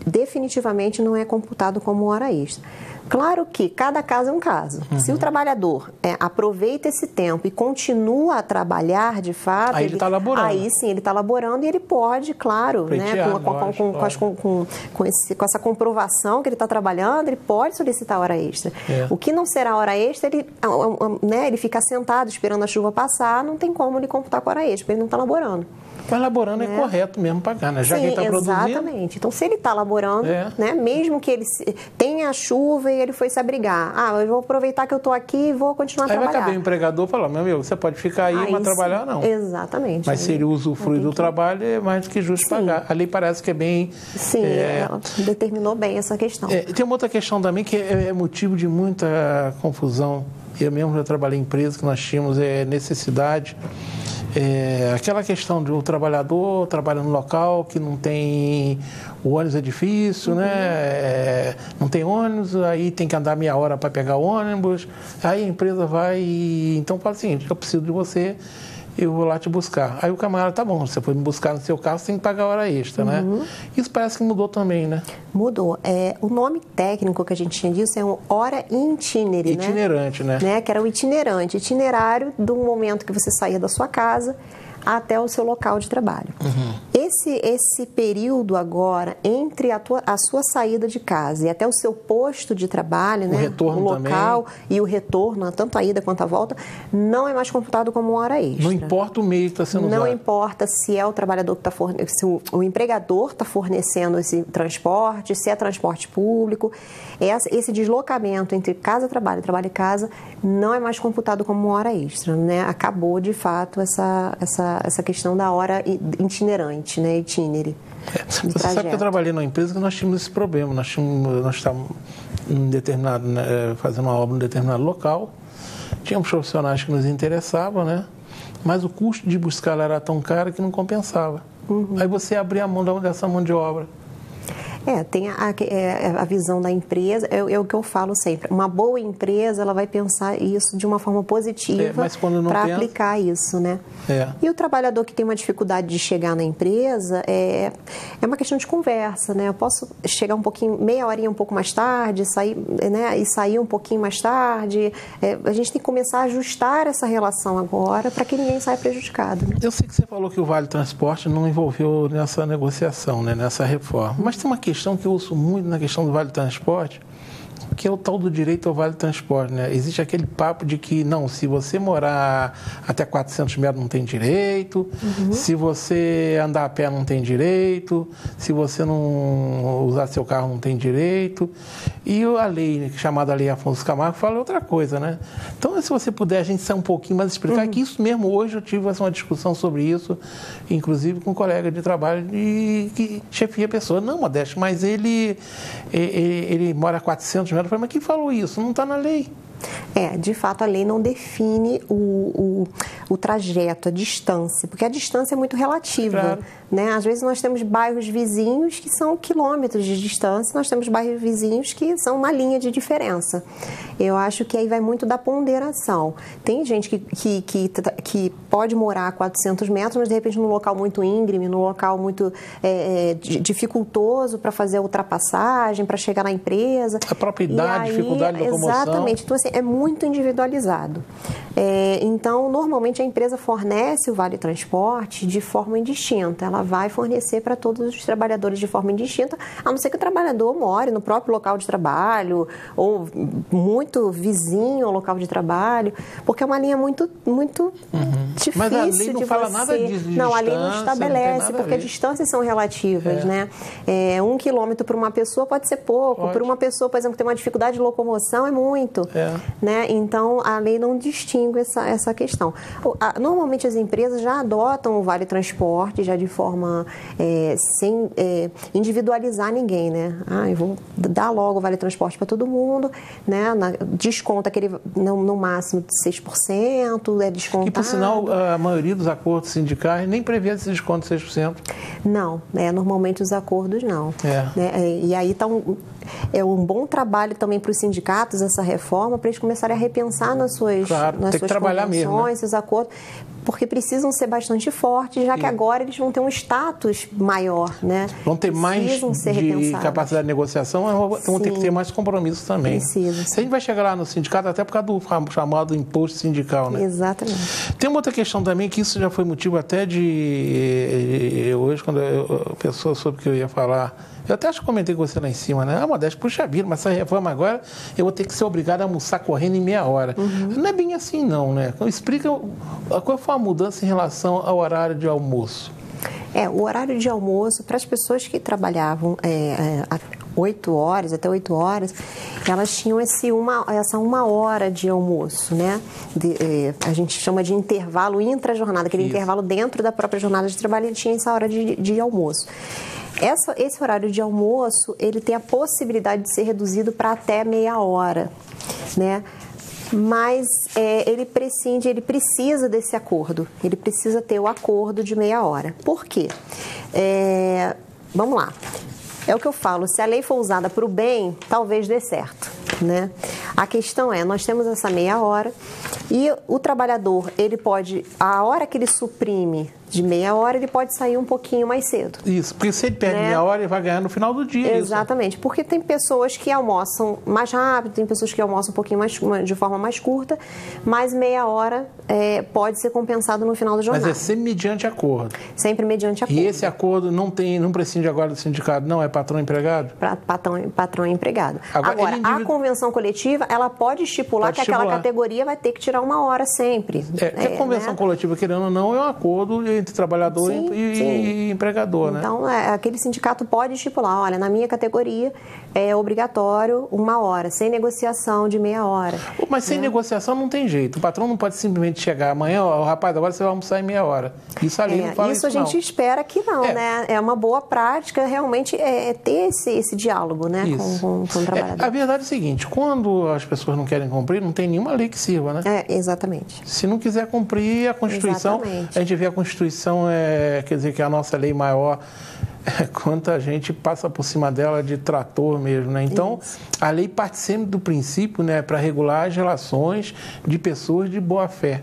definitivamente não é computado como hora extra. Claro que cada caso é um caso. Se o trabalhador aproveita esse tempo e continua a trabalhar de fato, aí ele está laborando. Aí sim, ele está laborando e ele pode, claro, com essa comprovação que ele está trabalhando, ele pode solicitar hora extra. O que não será hora extra, ele fica sentado esperando a chuva passar, não tem como ele computar com hora extra, porque ele não está laborando. Mas laborando é correto mesmo pagar, né? Já que ele está produzindo. Exatamente. Então, se ele está laborando, né, mesmo que ele tenha chuva e ele foi se abrigar, eu vou aproveitar que eu estou aqui e vou continuar a trabalhar. Aí vai caber o empregador e falar, meu amigo, você pode ficar aí, mas trabalhar não. Exatamente. Mas se ele usufrui do trabalho, é mais do que justo pagar. A lei parece que é bem... Sim, ela determinou bem essa questão. Tem uma outra questão também que é motivo de muita confusão. Eu mesmo já trabalhei em empresas que nós tínhamos necessidade. Aquela questão do trabalhador trabalhando no local que não tem, o ônibus é difícil, né? Não tem ônibus, aí tem que andar meia hora para pegar o ônibus, aí a empresa vai e então fala assim, eu preciso de você, eu vou lá te buscar. Aí o camarada, tá bom, você foi me buscar no seu carro, você tem que pagar a hora extra, né? Isso parece que mudou também, né? Mudou. O nome técnico que a gente tinha disso é hora itinerante, itinerante, né? Que era o itinerante, itinerário do momento que você saía da sua casa até o seu local de trabalho. Esse período agora, entre a sua saída de casa e até o seu posto de trabalho, o retorno o local também. E o retorno, tanto a ida quanto a volta, não é mais computado como hora extra. Não importa o meio que está sendo usado. Não importa se é o trabalhador que está fornecendo, se o empregador está fornecendo esse transporte, se é transporte público. Esse deslocamento entre casa e trabalho e casa não é mais computado como hora extra, né? Acabou, de fato, essa questão da hora itinerante, né? Itinere. Você sabe que eu trabalhei numa empresa que nós tínhamos esse problema. Nós estávamos fazendo uma obra em um determinado local tínhamos profissionais que nos interessavam, né? Mas o custo de buscá-la era tão caro que não compensava. Aí você abria a mão dessa mão de obra. Tem a visão da empresa, é o que eu falo sempre. Uma boa empresa, ela vai pensar isso de uma forma positiva para aplicar isso, né? E o trabalhador que tem uma dificuldade de chegar na empresa, é uma questão de conversa, né? Eu posso chegar meia horinha um pouco mais tarde, sair, né? E sair um pouquinho mais tarde. A gente tem que começar a ajustar essa relação agora para que ninguém saia prejudicado. Né? Eu sei que você falou que o Vale Transporte não envolveu nessa negociação, né? Nessa reforma. Mas tem uma questão que eu ouço muito na questão do Vale Transporte, que é o tal do direito ao Vale Transporte, né? Existe aquele papo de que, não, se você morar até 400 metros não tem direito, se você andar a pé não tem direito, se você não usar seu carro não tem direito. E a lei, chamada Lei Afonso Camargo, fala outra coisa, né? Então, se você puder, a gente sair um pouquinho mais explicar, que isso mesmo, hoje eu tive uma discussão sobre isso, inclusive com um colega de trabalho que chefia a pessoa. Não, Modesto, mas ele mora a 400 metros. Eu falei, mas quem falou isso? Não está na lei. De fato, a lei não define o trajeto, a distância, porque a distância é muito relativa. Claro. Né? Às vezes nós temos bairros vizinhos que são quilômetros de distância, nós temos bairros vizinhos que são uma linha de diferença. Eu acho que aí vai muito da ponderação. Tem gente que pode morar a 400 metros, mas de repente num local muito íngreme, num local muito dificultoso para fazer a ultrapassagem, para chegar na empresa. A própria idade, dificuldade de locomoção. Exatamente. Então, assim, é muito individualizado. Então, normalmente a empresa fornece o Vale Transporte de forma indistinta. Ela vai fornecer para todos os trabalhadores de forma indistinta, a não ser que o trabalhador more no próprio local de trabalho ou muito vizinho ao local de trabalho, porque é uma linha muito difícil. Mas a lei não fala nada disso. Não, a lei não estabelece, porque as distâncias são relativas, né? 1 quilômetro para uma pessoa pode ser pouco, para uma pessoa, por exemplo, que tem uma dificuldade de locomoção, é muito. Né? Então, a lei não distingue essa questão. Normalmente, as empresas já adotam o Vale Transporte, já de forma sem individualizar ninguém, né? Eu vou dar logo o Vale Transporte para todo mundo, né? Desconta no máximo de 6%, é descontado. E, por sinal, a maioria dos acordos sindicais nem prevê esse desconto de 6%. Não, normalmente os acordos não. Né? E aí está um bom trabalho também para os sindicatos, essa reforma, para eles começarem a repensar nas suas convenções, seus acordos, porque precisam ser bastante fortes, já que agora eles vão ter um status maior, né? Vão ter mais de capacidade de negociação, vão ter que ter mais compromissos também. Precisa. A gente vai chegar lá no sindicato até por causa do chamado imposto sindical, né? Exatamente. Tem uma outra questão também, que isso já foi motivo até de... Hoje, quando a pessoa soube que eu ia falar... Eu até acho que comentei com você lá em cima, né? Modesto, puxa vida, mas essa reforma agora eu vou ter que ser obrigado a almoçar correndo em meia hora. Não é bem assim, não, né? Então, explica qual foi a mudança em relação ao horário de almoço. O horário de almoço, para as pessoas que trabalhavam 8 horas, até 8 horas, elas tinham essa uma hora de almoço, né? A gente chama de intervalo intra-jornada, aquele intervalo dentro da própria jornada de trabalho, ele tinha essa hora de almoço. Esse horário de almoço, ele tem a possibilidade de ser reduzido para até meia hora, né? Mas ele precisa desse acordo, ele precisa ter o acordo de meia hora. Por quê? Vamos lá. É o que eu falo, se a lei for usada para o bem, talvez dê certo, né? A questão nós temos essa meia hora e o trabalhador, ele pode, a hora que ele suprime de meia hora, ele pode sair um pouquinho mais cedo. Isso, porque se ele perde meia hora, ele vai ganhar no final do dia. Exatamente, porque tem pessoas que almoçam mais rápido, tem pessoas que almoçam um pouquinho de forma mais curta, mas meia hora pode ser compensado no final da jornada. Mas é sempre mediante acordo. Sempre mediante acordo. E esse acordo não prescinde agora do sindicato, não? É patrão e empregado? Patrão e empregado. Agora a convenção coletiva, ela pode estipular que aquela categoria vai ter que tirar uma hora sempre. A convenção coletiva, querendo ou não, é um acordo entre entre trabalhador e empregador, né? Então, aquele sindicato pode estipular, olha, na minha categoria é obrigatório 1 hora, sem negociação de meia hora. Mas sem negociação não tem jeito. O patrão não pode simplesmente chegar amanhã, rapaz, agora você vai almoçar em meia hora. Isso ali não fala isso, a gente espera que não, né? É uma boa prática realmente ter esse diálogo, né, com o trabalhador. A verdade é o seguinte, quando as pessoas não querem cumprir, não tem nenhuma lei que sirva, né? Exatamente. Se não quiser cumprir a Constituição, a gente vê a Constituição, quer dizer que a nossa lei maior, quanta gente passa por cima dela de trator mesmo, né? Então, a lei parte sempre do princípio, né, para regular as relações de pessoas de boa fé.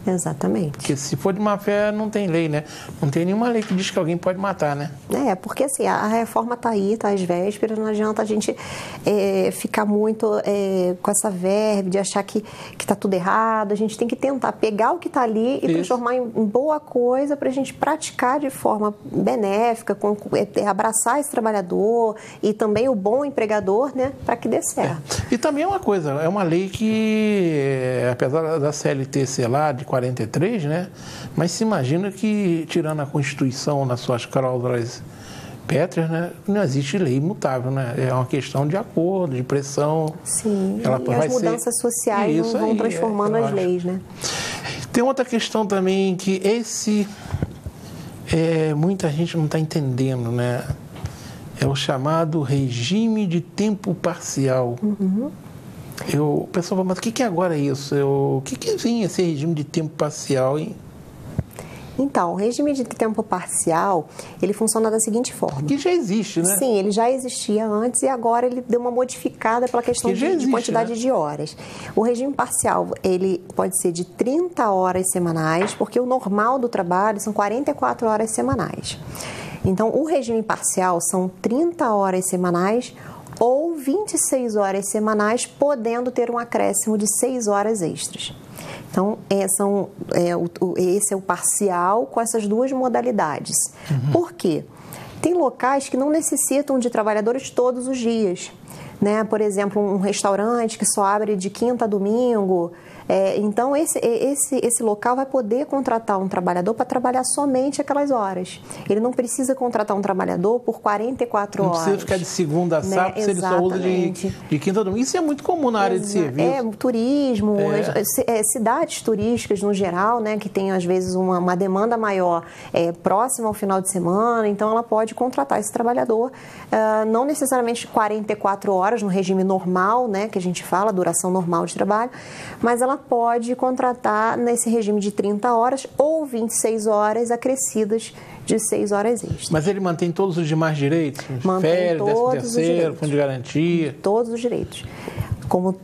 Exatamente. Porque se for de má fé, não tem lei, né? Não tem nenhuma lei que diz que alguém pode matar, né? Porque assim, a reforma está aí, está às vésperas, não adianta a gente ficar muito com essa verve de achar que está tudo errado. A gente tem que tentar pegar o que está ali e transformar em boa coisa para a gente praticar de forma benéfica, abraçar esse trabalhador e também o bom empregador, né? Para que dê certo. E também é uma coisa, é uma lei que, apesar da CLT ser lá de 43, né? Mas se imagina que, tirando a Constituição nas suas cláusulas pétreas, né? Não existe lei imutável, né? É uma questão de acordo, de pressão. Sim, e as mudanças sociais vão transformando as leis, né? Tem outra questão também que muita gente não está entendendo, né? É o chamado regime de tempo parcial. O pessoal fala, mas o que agora é isso? O que vinha esse regime de tempo parcial, hein? Então, o regime de tempo parcial, ele funciona da seguinte forma. Que já existe, né? Sim, ele já existia antes e agora ele deu uma modificada pela questão de quantidade, né, de horas. O regime parcial, ele pode ser de 30 horas semanais, porque o normal do trabalho são 44 horas semanais. Então, o regime parcial são 30 horas semanais ou 26 horas semanais, podendo ter um acréscimo de 6 horas extras. Então, esse é o parcial com essas duas modalidades. Por quê? Tem locais que não necessitam de trabalhadores todos os dias, né? Por exemplo, um restaurante que só abre de quinta a domingo. Então, esse local vai poder contratar um trabalhador para trabalhar somente aquelas horas. Ele não precisa contratar um trabalhador por 44 horas. Não precisa ficar de segunda a sábado, né? Se ele só usa de quinta a domingo. Isso é muito comum na área de serviço. Turismo, cidades turísticas no geral, né, que tem às vezes uma demanda maior próxima ao final de semana. Então, ela pode contratar esse trabalhador, não necessariamente 44 horas no regime normal, né, que a gente fala, duração normal de trabalho, mas ela pode contratar nesse regime de 30 horas ou 26 horas acrescidas de 6 horas extras. Mas ele mantém todos os demais direitos? Mantém férias, todos 13º, fundo de garantia? Todos os direitos. Como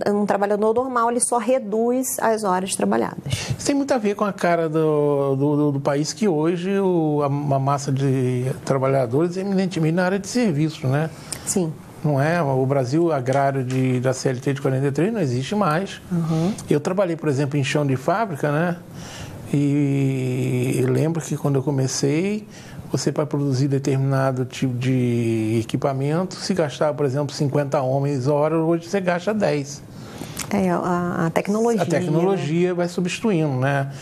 um trabalhador normal, ele só reduz as horas trabalhadas. Isso tem muito a ver com a cara do país, que hoje uma massa de trabalhadores é eminentemente na área de serviços, né? Sim. Não é? O Brasil agrário da CLT de 43 não existe mais. Eu trabalhei, por exemplo, em chão de fábrica, né? E lembro que quando eu comecei, você para produzir determinado tipo de equipamento, se gastava, por exemplo, 50 homens hora, hoje você gasta 10. A tecnologia. A tecnologia, né, vai substituindo, né?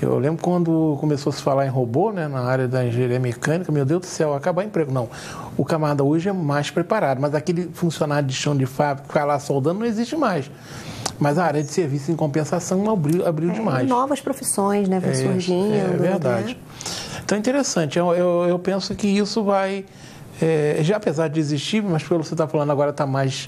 Eu lembro quando começou a se falar em robô, né, na área da engenharia mecânica, meu Deus do céu, acabar o emprego. Não, o camarada hoje é mais preparado, mas aquele funcionário de chão de fábrica, ficar lá soldando, não existe mais. Mas a área de serviço, em compensação, abriu demais. Novas profissões, né, vão surgindo. É verdade. Né? Então, é interessante. Eu penso que isso vai... já apesar de existir, mas pelo que você está falando agora está mais...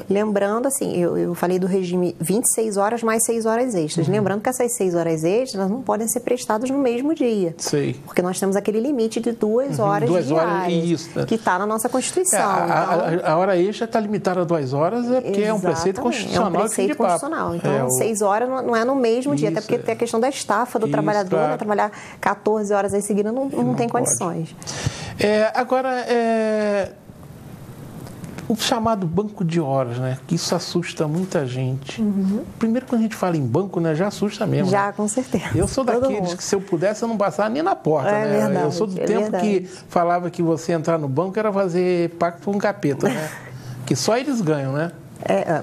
Lembrando, assim, eu falei do regime 26 horas mais 6 horas extras. Lembrando que essas 6 horas extras não podem ser prestadas no mesmo dia. Sei. Porque nós temos aquele limite de 2 horas diárias, que está na nossa Constituição. A hora extra está limitada a 2 horas, porque é um preceito constitucional. É um preceito constitucional. Então, 6 horas não é no mesmo dia, até porque tem a questão da estafa do trabalhador, né? Trabalhar 14 horas em seguida não tem condições. Agora, o chamado banco de horas, né? Que isso assusta muita gente. Primeiro, quando a gente fala em banco, né, já assusta mesmo. Já, né? Com certeza. Eu sou daqueles que, se eu pudesse, eu não passava nem na porta, né? Verdade, eu sou do tempo que falava que você entrar no banco era fazer pacto com um capeta, né? Que só eles ganham, né?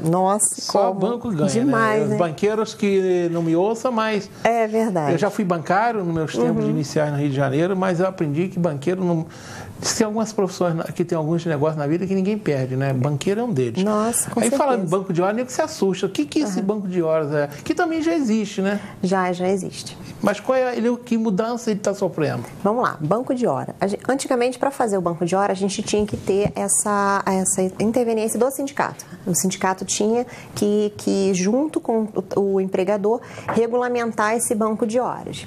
Nossa, só banco ganha, demais, né? Os banqueiros que não me ouçam, mas... É verdade. Eu já fui bancário nos meus tempos iniciais no Rio de Janeiro, mas eu aprendi que banqueiro não... Tem algumas profissões que tem alguns negócios na vida que ninguém perde, né? Banqueiro é um deles. Nossa, com Aí certeza. falando de banco de horas, nego se assusta. O que é esse banco de horas? Que também já existe, né? Já existe. Mas qual é que mudança ele está sofrendo? Vamos lá, banco de hora. Antigamente, para fazer o banco de hora, a gente tinha que ter essa interveniência do sindicato. O sindicato tinha que junto com o empregador, regulamentar esse banco de horas.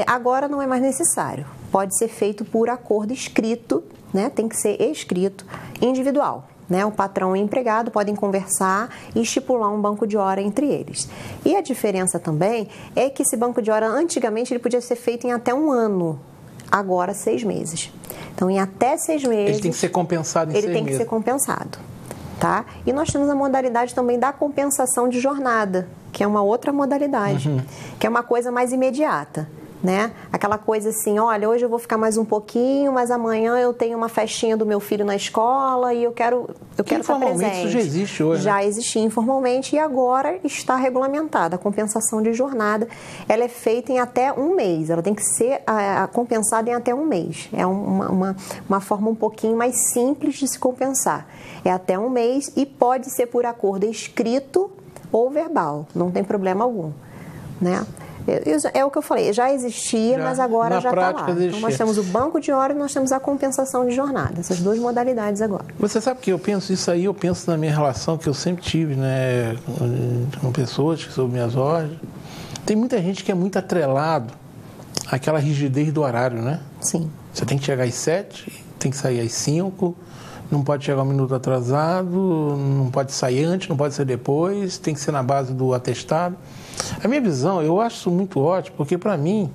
Agora não é mais necessário. Pode ser feito por acordo escrito, né? Tem que ser escrito, individual. Né? O patrão e o empregado podem conversar e estipular um banco de hora entre eles. E a diferença também é que esse banco de hora, antigamente, ele podia ser feito em até 1 ano, agora 6 meses. Então, em até 6 meses... Ele tem que ser compensado em 6 meses. Ele tem que ser compensado. Tá? E nós temos a modalidade também da compensação de jornada, que é uma outra modalidade, que é uma coisa mais imediata. Né? Aquela coisa assim, olha, hoje eu vou ficar mais um pouquinho, mas amanhã eu tenho uma festinha do meu filho na escola e eu quero estar presente. Isso já existe hoje. Já existia informalmente e agora está regulamentada. A compensação de jornada, ela é feita em até 1 mês. Ela tem que ser compensada em até 1 mês. É uma forma um pouquinho mais simples de se compensar. É até 1 mês e pode ser por acordo escrito ou verbal. Não tem problema algum, né? É o que eu falei, já existia, mas agora já está lá. Então, nós temos o banco de hora e nós temos a compensação de jornada, essas 2 modalidades agora. Você sabe que eu penso isso aí, eu penso na minha relação que eu sempre tive, né, com pessoas que sob minhas ordens. Tem muita gente que é muito atrelado àquela rigidez do horário, né? Sim. Você tem que chegar às 7, tem que sair às 5, não pode chegar 1 minuto atrasado, não pode sair antes, não pode sair depois, tem que ser na base do atestado. A minha visão, eu acho isso muito ótimo, porque para mim,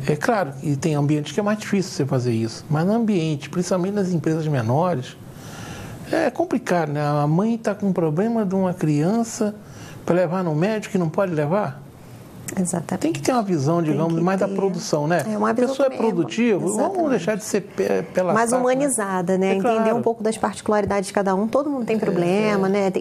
é claro que tem ambientes que é mais difícil você fazer isso, mas no ambiente, principalmente nas empresas menores, é complicado, né? A mãe está com um problema de uma criança para levar no médico e não pode levar. Exatamente. Tem que ter uma visão, digamos, mais da produção, né? Uma visão a pessoa é produtiva, vamos deixar de ser pela mais saco, humanizada, né? Entender claro. Um pouco das particularidades de cada um. Todo mundo tem problema, né?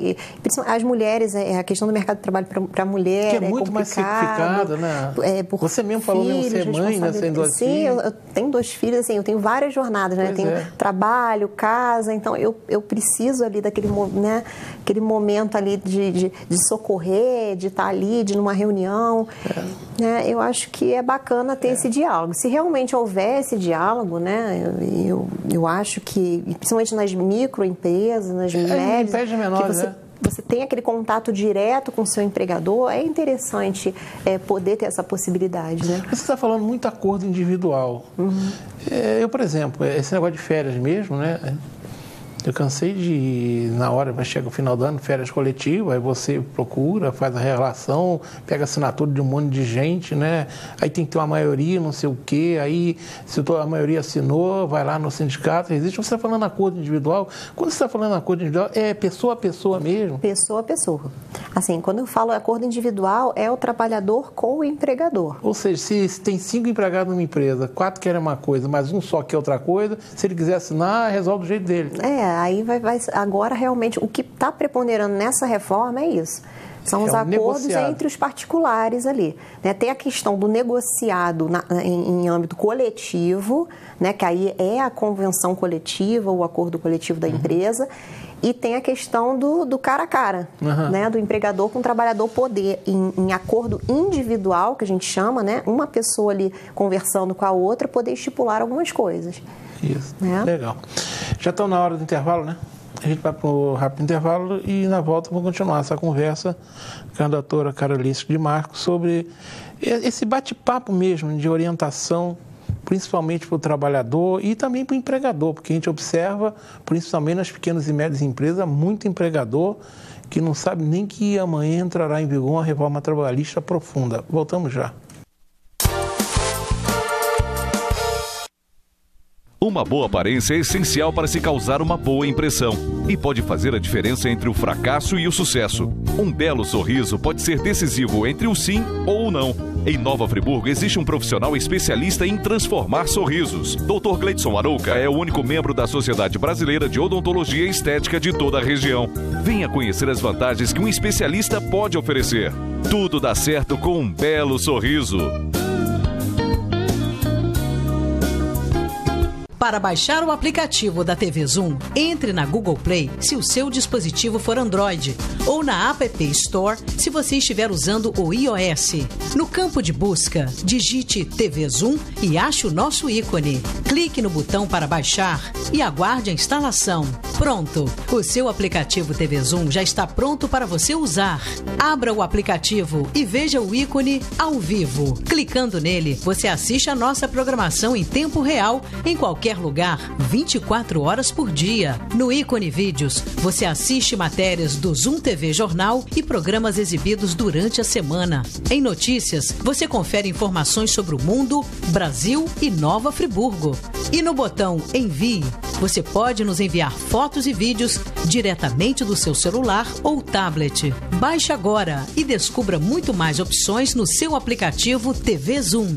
As mulheres, a questão do mercado de trabalho para a mulher que é muito mais simplificada, né? Você mesmo falou mesmo, você é mãe, né? Você tem 2 filhos. Sim, eu tenho 2 filhos, assim, eu tenho várias jornadas, né? Tenho trabalho, casa, então eu preciso ali daquele, né? Aquele momento ali de socorrer, de estar ali, de numa reunião. Né? Eu acho que é bacana ter esse diálogo. Se realmente houver esse diálogo, né? Eu acho que, principalmente nas microempresas, nas médias, menores, que você tem aquele contato direto com o seu empregador, é interessante poder ter essa possibilidade. Né? Você está falando muito acordo individual. Eu, por exemplo, esse negócio de férias mesmo, né? Eu cansei de, na hora, vai chegar o final do ano, férias coletivas, aí você procura, faz a relação, pega a assinatura de um monte de gente, né? Aí tem que ter uma maioria, não sei o quê, aí se a maioria assinou, vai lá no sindicato, existe. Você está falando acordo individual. Quando você está falando acordo individual, é pessoa a pessoa mesmo? Pessoa a pessoa. Assim, quando eu falo acordo individual, é o trabalhador com o empregador. Ou seja, se tem 5 empregados numa empresa, 4 querem uma coisa, mas um só quer outra coisa, se ele quiser assinar, resolve do jeito dele. Aí agora realmente o que está preponderando nessa reforma é isso. São os acordos entre os particulares ali. Né? Tem a questão do negociado em âmbito coletivo, né? Que aí é a convenção coletiva, o acordo coletivo da empresa, e tem a questão do cara a cara, né? Do empregador com o trabalhador poder, em acordo individual, que a gente chama, né? Uma pessoa ali conversando com a outra, poder estipular algumas coisas. Isso, legal. Já estão na hora do intervalo, né? A gente vai para o rápido intervalo e na volta vamos continuar essa conversa com a doutora Carolice de Marco sobre esse bate-papo mesmo de orientação, principalmente para o trabalhador e também para o empregador, porque a gente observa, principalmente nas pequenas e médias empresas, muito empregador que não sabe nem que amanhã entrará em vigor uma reforma trabalhista profunda. Voltamos já. Uma boa aparência é essencial para se causar uma boa impressão e pode fazer a diferença entre o fracasso e o sucesso. Um belo sorriso pode ser decisivo entre o sim ou o não. Em Nova Friburgo existe um profissional especialista em transformar sorrisos. Dr. Gleidson Arouca é o único membro da Sociedade Brasileira de Odontologia e Estética de toda a região. Venha conhecer as vantagens que um especialista pode oferecer. Tudo dá certo com um belo sorriso. Para baixar o aplicativo da TV Zoom, entre na Google Play se o seu dispositivo for Android ou na App Store se você estiver usando o iOS. No campo de busca, digite TV Zoom e ache o nosso ícone. Clique no botão para baixar e aguarde a instalação. Pronto! O seu aplicativo TV Zoom já está pronto para você usar. Abra o aplicativo e veja o ícone ao vivo. Clicando nele, você assiste a nossa programação em tempo real em qualquer lugar, 24 horas por dia. No ícone Vídeos, você assiste matérias do Zoom TV Jornal e programas exibidos durante a semana. Em Notícias, você confere informações sobre o mundo, Brasil e Nova Friburgo. E no botão Envie, você pode nos enviar fotos e vídeos diretamente do seu celular ou tablet. Baixe agora e descubra muito mais opções no seu aplicativo TV Zoom.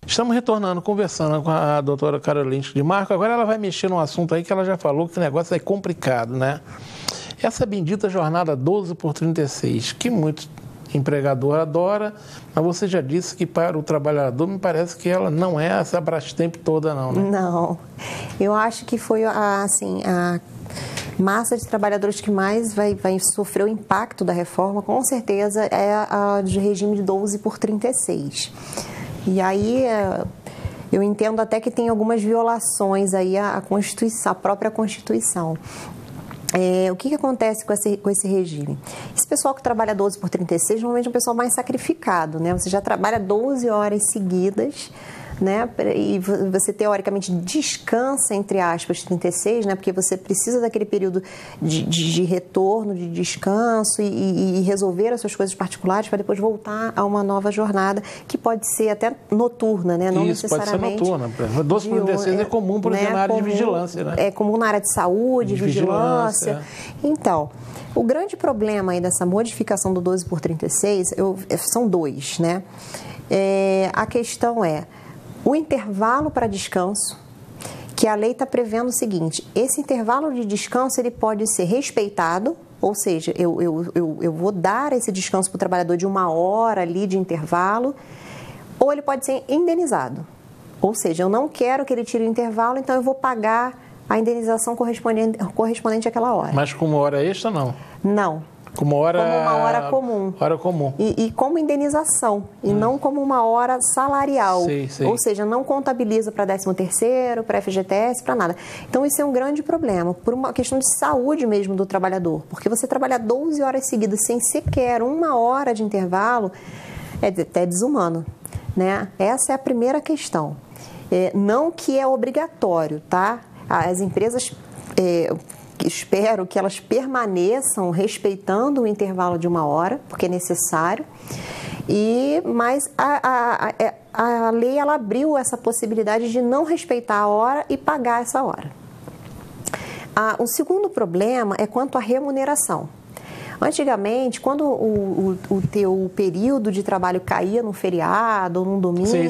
Estamos retornando, conversando com a doutora Caroline de Marco. Agora ela vai mexer num assunto aí que ela já falou que o negócio é complicado, né? Essa bendita jornada 12/36, que muito empregador adora, mas você já disse que para o trabalhador me parece que ela não é essa Brastemp toda não, né? Não. Eu acho que foi a massa de trabalhadores que mais vai sofrer o impacto da reforma, com certeza, é a de regime de 12/36. E aí eu entendo até que tem algumas violações aí à Constituição, à própria Constituição. O que acontece com esse regime? Esse pessoal que trabalha 12/36 normalmente é um pessoal mais sacrificado, né? Você já trabalha 12 horas seguidas, né? E você teoricamente descansa, entre aspas, 36, né? Porque você precisa daquele período de retorno, de descanso e resolver as suas coisas particulares para depois voltar a uma nova jornada que pode ser até noturna, né? Não Isso, necessariamente pode ser noturna. 12/36 é comum, por exemplo, na área de vigilância, né? É comum na área de saúde, vigilância. Então, o grande problema aí dessa modificação do 12/36 são dois, né? A questão é o intervalo para descanso, que a lei está prevendo o seguinte: esse intervalo de descanso ele pode ser respeitado, ou seja, eu vou dar esse descanso para o trabalhador de 1 hora ali de intervalo, ou ele pode ser indenizado. Ou seja, eu não quero que ele tire o intervalo, então eu vou pagar a indenização correspondente àquela hora. Mas como hora extra, não? Não. Como uma hora comum. Hora comum. E como indenização, e não como uma hora salarial. Sei. Ou seja, não contabiliza para 13º, para FGTS, para nada. Então, isso é um grande problema, por uma questão de saúde mesmo do trabalhador. Porque você trabalhar 12 horas seguidas sem sequer 1 hora de intervalo é até desumano, né? Essa é a primeira questão. Não que é obrigatório, tá? As empresas... espero que elas permaneçam respeitando o intervalo de 1 hora, porque é necessário. Mas a lei ela abriu essa possibilidade de não respeitar a hora e pagar essa hora. O segundo problema é quanto à remuneração. Antigamente, quando o teu período de trabalho caía num feriado ou num domingo, você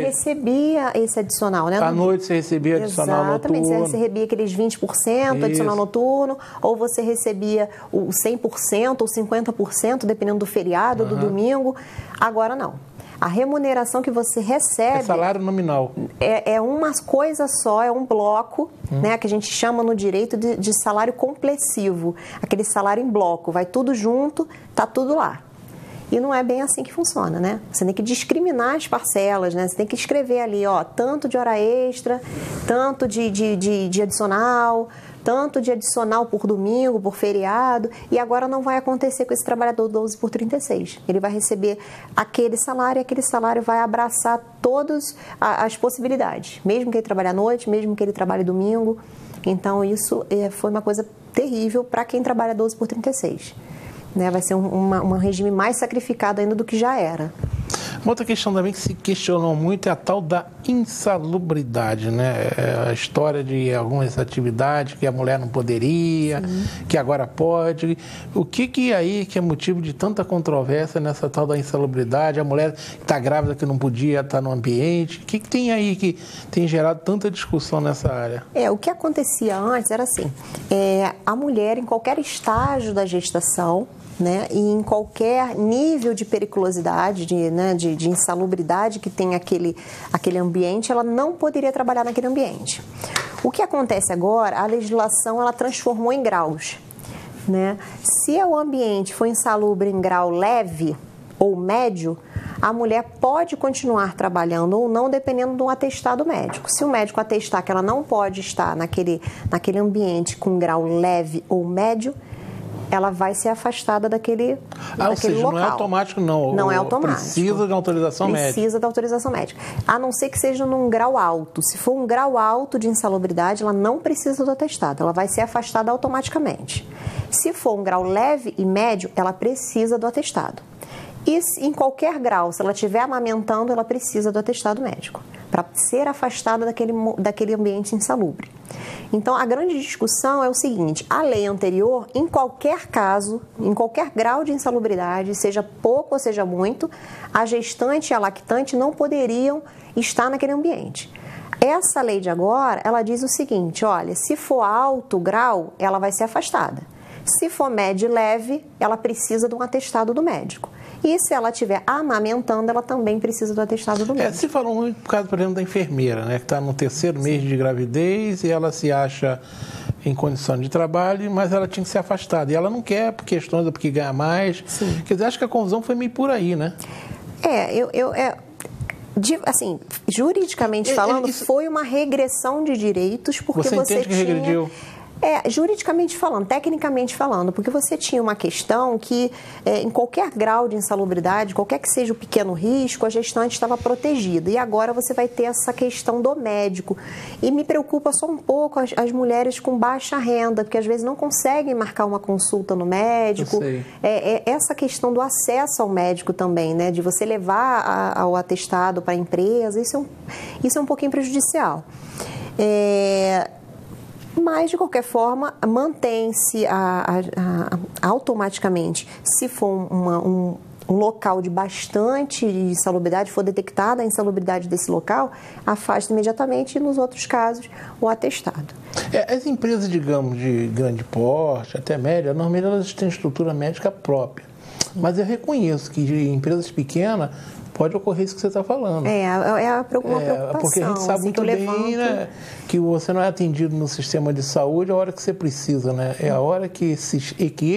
recebia esse adicional, né? À noite você recebia adicional noturno. Exatamente, você recebia aqueles 20% adicional noturno, ou você recebia o 100% ou 50%, dependendo do feriado ou do domingo. Agora não. A remuneração que você recebe... É salário nominal. É uma coisa só, é um bloco, né, que a gente chama no direito de salário complessivo. Aquele salário em bloco, vai tudo junto, tá tudo lá. E não é bem assim que funciona, né? Você tem que discriminar as parcelas, né? Você tem que escrever ali, ó, tanto de hora extra, tanto de adicional, tanto de adicional por domingo, por feriado, e agora não vai acontecer com esse trabalhador 12/36. Ele vai receber aquele salário e aquele salário vai abraçar todas as possibilidades, mesmo que ele trabalhe à noite, mesmo que ele trabalhe domingo. Então, isso foi uma coisa terrível para quem trabalha 12/36. Né? Vai ser um regime mais sacrificado ainda do que já era. Uma outra questão também que se questionou muito é a tal da insalubridade, né? A história de algumas atividades que a mulher não poderia, que agora pode. O que aí que é motivo de tanta controvérsia nessa tal da insalubridade? A mulher que está grávida que não podia estar no ambiente. O que tem aí que tem gerado tanta discussão nessa área? O que acontecia antes era assim, a mulher em qualquer estágio da gestação, né, e em qualquer nível de periculosidade, de insalubridade que tem aquele ambiente, ela não poderia trabalhar naquele ambiente. O que acontece agora, a legislação ela transformou em graus, né? Se o ambiente for insalubre em grau leve ou médio, a mulher pode continuar trabalhando ou não, dependendo de um atestado médico. Se o médico atestar que ela não pode estar naquele ambiente com grau leve ou médio, ela vai ser afastada daquele ou seja, local. Não é automático, não. Não é automático. Precisa da autorização médica. Precisa da autorização médica. A não ser que seja num grau alto. Se for um grau alto de insalubridade, ela não precisa do atestado. Ela vai ser afastada automaticamente. Se for um grau leve e médio, ela precisa do atestado. E em qualquer grau, se ela estiver amamentando, ela precisa do atestado médico para ser afastada daquele ambiente insalubre. Então, a grande discussão é o seguinte: a lei anterior, em qualquer caso, em qualquer grau de insalubridade, seja pouco ou seja muito, a gestante e a lactante não poderiam estar naquele ambiente. Essa lei de agora, ela diz o seguinte: olha, se for alto grau, ela vai ser afastada. Se for médio e leve, ela precisa de um atestado do médico. E se ela estiver amamentando, ela também precisa do atestado do médico. Se falou muito por causa, por exemplo, da enfermeira, né, que está no terceiro mês de gravidez e ela se acha em condição de trabalho, mas ela tinha que ser afastada. E ela não quer por questões porque ganha mais. Sim. Quer dizer, acho que a confusão foi meio por aí, né? Assim, juridicamente falando, foi uma regressão de direitos, porque você entende que regrediu? Juridicamente falando, tecnicamente falando, porque você tinha uma questão que em qualquer grau de insalubridade, qualquer que seja o pequeno risco, a gestante estava protegida. E agora você vai ter essa questão do médico. E me preocupa só um pouco as mulheres com baixa renda, porque às vezes não conseguem marcar uma consulta no médico. Eu sei. Essa questão do acesso ao médico também, né? De você levar o atestado para a empresa, isso é um pouquinho prejudicial. Mas, de qualquer forma, mantém-se automaticamente, se for um local de bastante insalubridade, for detectada a insalubridade desse local, afasta imediatamente e, nos outros casos, o atestado. As empresas, digamos, de grande porte, até média, normalmente elas têm estrutura médica própria. Mas eu reconheço que de empresas pequenas pode ocorrer isso que você está falando. Uma preocupação. Porque a gente sabe muito bem, né, que você não é atendido no sistema de saúde a hora que você precisa, né? É a hora que esse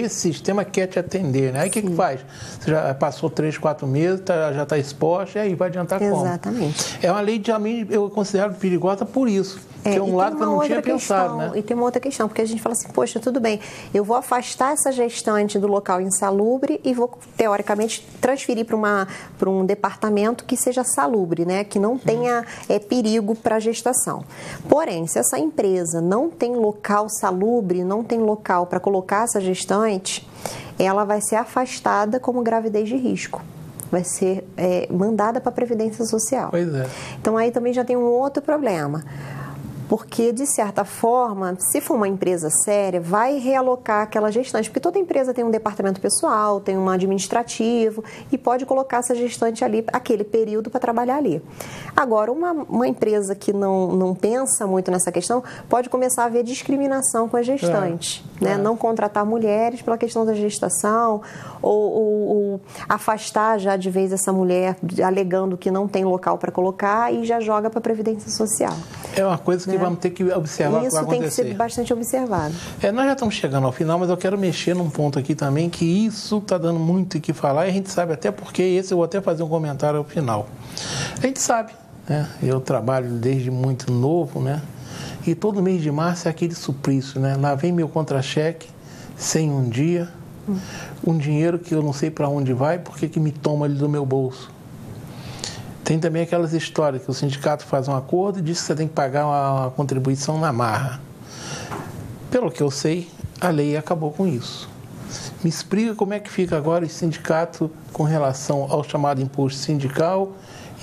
sistema quer te atender, né? Aí o que faz? Você já passou 3, 4 meses, já está exposto, e aí vai adiantar como? Exatamente. É uma lei, eu considero perigosa por isso. Que é um lado que eu não tinha pensado, né? E tem uma outra questão, porque a gente fala assim, poxa, tudo bem, eu vou afastar essa gestante do local insalubre e vou, teoricamente, transferir para um departamento que seja salubre, né? Que não tenha perigo para a gestação. Porém, se essa empresa não tem local salubre, não tem local para colocar essa gestante, ela vai ser afastada como gravidez de risco. Vai ser mandada para a Previdência Social. Pois é. Então, aí também já tem um outro problema. Porque, de certa forma, se for uma empresa séria, vai realocar aquela gestante. Porque toda empresa tem um departamento pessoal, tem um administrativo e pode colocar essa gestante ali, aquele período, para trabalhar ali. Agora, uma empresa que não pensa muito nessa questão, pode começar a haver discriminação com a gestante. Né? Não contratar mulheres pela questão da gestação ou afastar já de vez essa mulher, alegando que não tem local para colocar e já joga para a Previdência Social. É uma coisa que vamos ter que observar o que vai acontecer. Isso tem que ser bastante observado. Nós já estamos chegando ao final, mas eu quero mexer num ponto aqui também, que isso está dando muito o que falar, e a gente sabe até porque, eu vou até fazer um comentário ao final. A gente sabe, né? Eu trabalho desde muito novo, né? E todo mês de março é aquele suplício, né? Lá vem meu contra-cheque, sem um dia, um dinheiro que eu não sei para onde vai, porque que me toma ali do meu bolso. Tem também aquelas histórias que o sindicato faz um acordo e diz que você tem que pagar uma contribuição na marra. Pelo que eu sei, a lei acabou com isso. Me explica como é que fica agora esse sindicato com relação ao chamado imposto sindical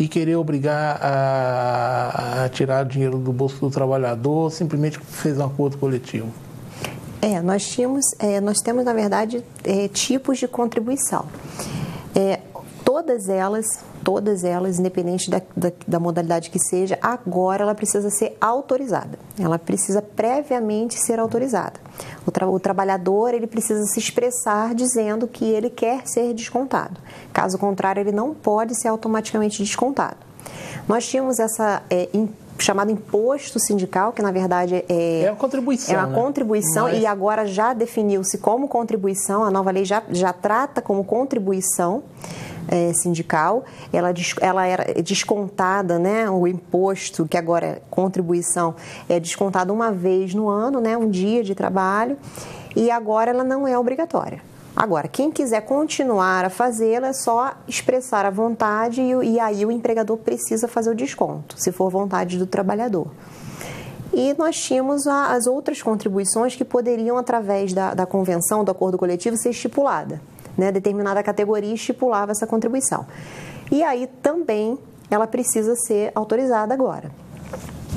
e querer obrigar a tirar dinheiro do bolso do trabalhador, simplesmente fez um acordo coletivo. Nós temos, na verdade, tipos de contribuição. Todas elas, independente da modalidade que seja, agora ela precisa ser autorizada. Ela precisa previamente ser autorizada. O trabalhador, ele precisa se expressar dizendo que ele quer ser descontado. Caso contrário, ele não pode ser automaticamente descontado. Nós tínhamos essa chamado imposto sindical, que na verdade é uma contribuição. É uma contribuição, mas... e agora já definiu-se como contribuição, a nova lei já trata como contribuição sindical. Ela era descontada, né, o imposto, que agora é contribuição, é descontado uma vez no ano, né, um dia de trabalho, e agora ela não é obrigatória. Agora, quem quiser continuar a fazê-la é só expressar a vontade e aí o empregador precisa fazer o desconto, se for vontade do trabalhador. E nós tínhamos as outras contribuições que poderiam, através da convenção, do acordo coletivo, ser estipulada. Né? Determinada categoria estipulava essa contribuição. E aí também ela precisa ser autorizada agora.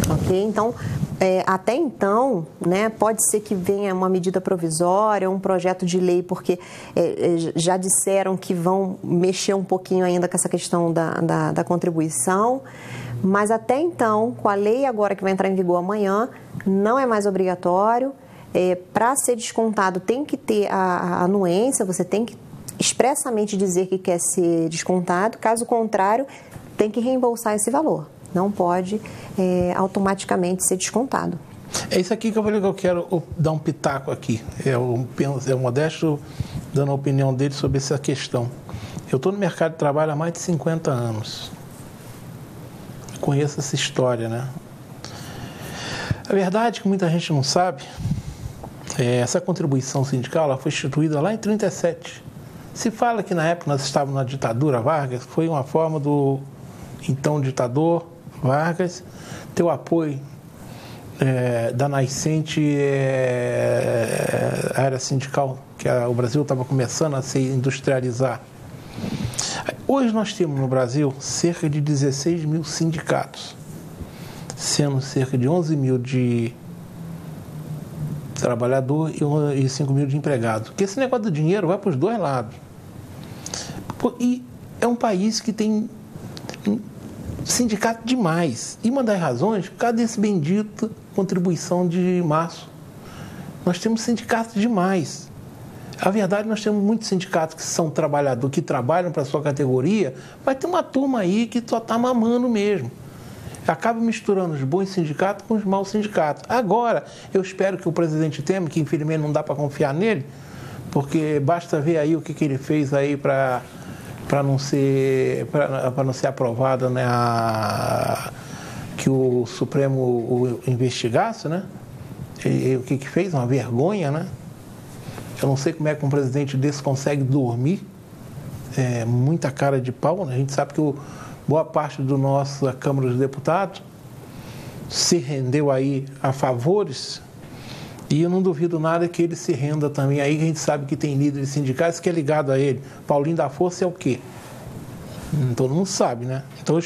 Ok? Então, até então, né, pode ser que venha uma medida provisória, um projeto de lei, porque já disseram que vão mexer um pouquinho ainda com essa questão da contribuição, mas até então, com a lei agora que vai entrar em vigor amanhã, não é mais obrigatório. Para ser descontado tem que ter a anuência, você tem que expressamente dizer que quer ser descontado, caso contrário, tem que reembolsar esse valor. Não pode automaticamente ser descontado. É isso aqui que eu falei que eu quero dar um pitaco aqui. É o Modesto dando a opinião dele sobre essa questão. Eu estou no mercado de trabalho há mais de 50 anos. Conheço essa história, né? A verdade é que muita gente não sabe, essa contribuição sindical ela foi instituída lá em 1937. Se fala que na época nós estávamos na ditadura Vargas, foi uma forma do então ditador Vargas ter o apoio da nascente área sindical, que o Brasil estava começando a se industrializar. Hoje nós temos no Brasil cerca de 16 mil sindicatos, sendo cerca de 11 mil de trabalhador e 5 mil de empregado. Porque esse negócio do dinheiro vai para os dois lados. E é um país que tem sindicato demais. E uma das razões, por causa desse bendito contribuição de março. Nós temos sindicatos demais. A verdade, nós temos muitos sindicatos que são trabalhadores, que trabalham para a sua categoria, mas tem uma turma aí que só está mamando mesmo. Acaba misturando os bons sindicatos com os maus sindicatos. Agora, eu espero que o presidente Temer, que infelizmente não dá para confiar nele, porque basta ver aí o que ele fez aí para não ser aprovada, né, que o Supremo o investigasse, né? E o que fez? Uma vergonha, né? Eu não sei como é que um presidente desse consegue dormir. Muita cara de pau, né? A gente sabe que boa parte da nossa Câmara dos Deputados se rendeu aí a favores, e eu não duvido nada que ele se renda também aí, que a gente sabe que tem líderes sindicais que é ligado a ele. Paulinho da Força é o quê? Todo mundo sabe, né? Então,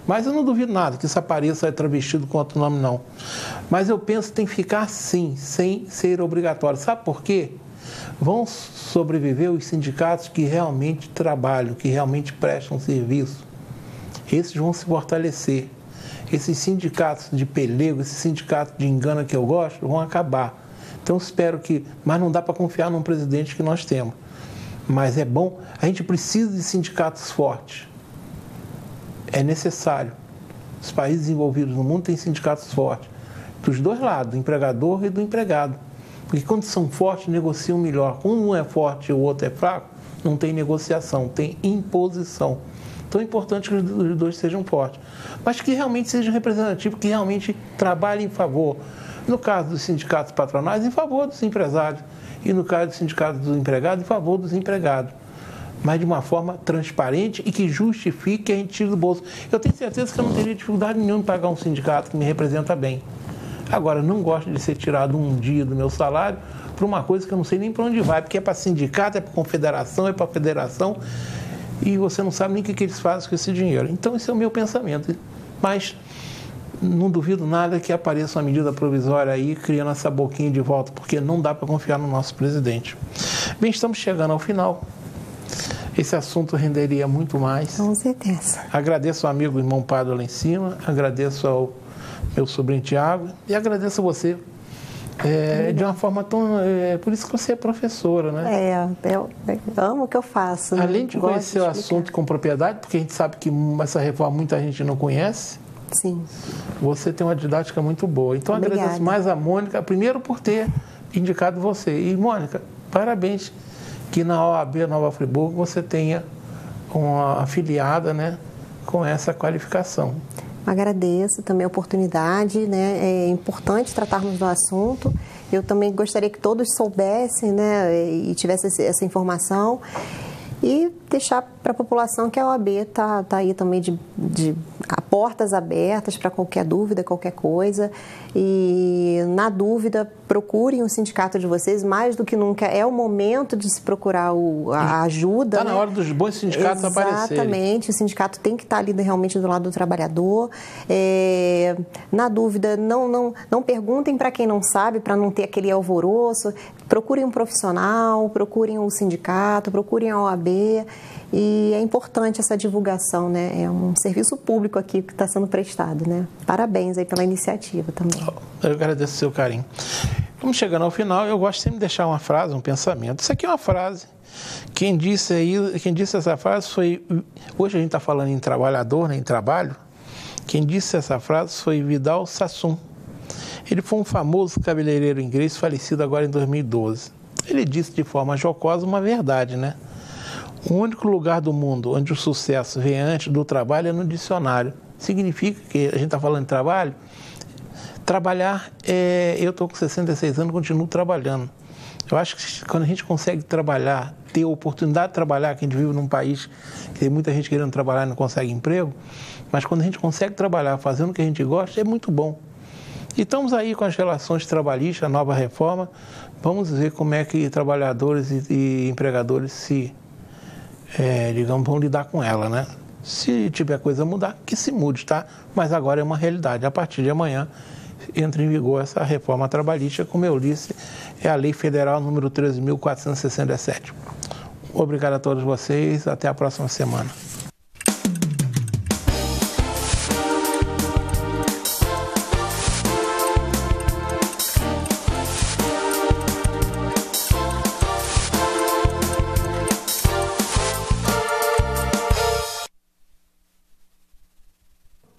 mas eu não duvido nada que isso apareça travestido com outro nome, não. Mas eu penso que tem que ficar assim, sem ser obrigatório. Sabe por quê? Vão sobreviver os sindicatos que realmente trabalham, que realmente prestam serviço. Esses vão se fortalecer. Esses sindicatos de pelego, esses sindicatos de engano que eu gosto, vão acabar. Então, espero que... Mas não dá para confiar num presidente que nós temos. Mas é bom, a gente precisa de sindicatos fortes. É necessário. Os países envolvidos no mundo têm sindicatos fortes. Dos dois lados, do empregador e do empregado. Porque quando são fortes, negociam melhor. Quando um é forte e o outro é fraco, não tem negociação, tem imposição. Então é importante que os dois sejam fortes. Mas que realmente sejam representativos, que realmente trabalhem em favor. No caso dos sindicatos patronais, em favor dos empresários. E no caso dos sindicatos dos empregados, em favor dos empregados. Mas de uma forma transparente e que justifique que a gente tire do bolso. Eu tenho certeza que eu não teria dificuldade nenhuma em pagar um sindicato que me representa bem. Agora, não gosto de ser tirado um dia do meu salário para uma coisa que eu não sei nem para onde vai, porque é para sindicato, é para confederação, é para federação, e você não sabe nem o que eles fazem com esse dinheiro. Então, esse é o meu pensamento. Mas não duvido nada que apareça uma medida provisória aí, criando essa boquinha de volta, porque não dá para confiar no nosso presidente. Bem, estamos chegando ao final. Esse assunto renderia muito mais. Com certeza. Agradeço ao amigo irmão Padre lá em cima, agradeço ao meu sobrinho Tiago e agradeço a você. De uma forma tão... por isso que você é professora, né? Eu amo o que eu faço. Além de conhecer o assunto com propriedade, porque a gente sabe que essa reforma muita gente não conhece. Sim. Você tem uma didática muito boa. Então, Obrigada. Agradeço mais a Mônica, primeiro por ter indicado você. E, Mônica, parabéns que na OAB Nova Friburgo você tenha uma afiliada, né, com essa qualificação. Agradeço também a oportunidade, né? É importante tratarmos do assunto. Eu também gostaria que todos soubessem, né, e tivessem essa informação. E deixar para a população que a OAB está aí também de portas abertas para qualquer dúvida, qualquer coisa. E, na dúvida, procurem o sindicato de vocês, mais do que nunca. É o momento de se procurar a ajuda. Está na hora dos bons sindicatos aparecerem. Exatamente, o sindicato tem que estar ali realmente do lado do trabalhador. Na dúvida, não perguntem para quem não sabe, para não ter aquele alvoroço. Procurem um profissional, procurem o sindicato, procurem a OAB. E é importante essa divulgação, né? É um serviço público aqui que está sendo prestado, né? Parabéns aí pela iniciativa também. Eu agradeço o seu carinho. Vamos chegando ao final, eu gosto sempre de deixar uma frase, um pensamento. Isso aqui é uma frase. Quem disse essa frase foi... Hoje a gente está falando em trabalhador, né, em trabalho. Quem disse essa frase foi Vidal Sassoon. Ele foi um famoso cabeleireiro inglês, falecido agora em 2012. Ele disse de forma jocosa uma verdade, né? O único lugar do mundo onde o sucesso vem antes do trabalho é no dicionário. Significa que a gente está falando de trabalho. Trabalhar, eu estou com 66 anos e continuo trabalhando. Eu acho que quando a gente consegue trabalhar, ter a oportunidade de trabalhar, que a gente vive num país que tem muita gente querendo trabalhar e não consegue emprego, mas quando a gente consegue trabalhar fazendo o que a gente gosta, é muito bom. E estamos aí com as relações trabalhistas, a nova reforma. Vamos ver como é que trabalhadores e empregadores vão lidar com ela, né? Se tiver coisa a mudar, que se mude, tá? Mas agora é uma realidade. A partir de amanhã entra em vigor essa reforma trabalhista, como eu disse, é a Lei Federal número 13.467. Obrigado a todos vocês, até a próxima semana.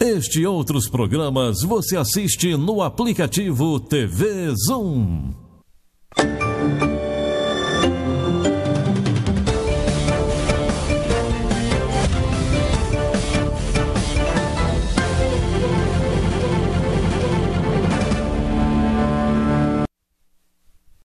Este e outros programas você assiste no aplicativo TV Zoom.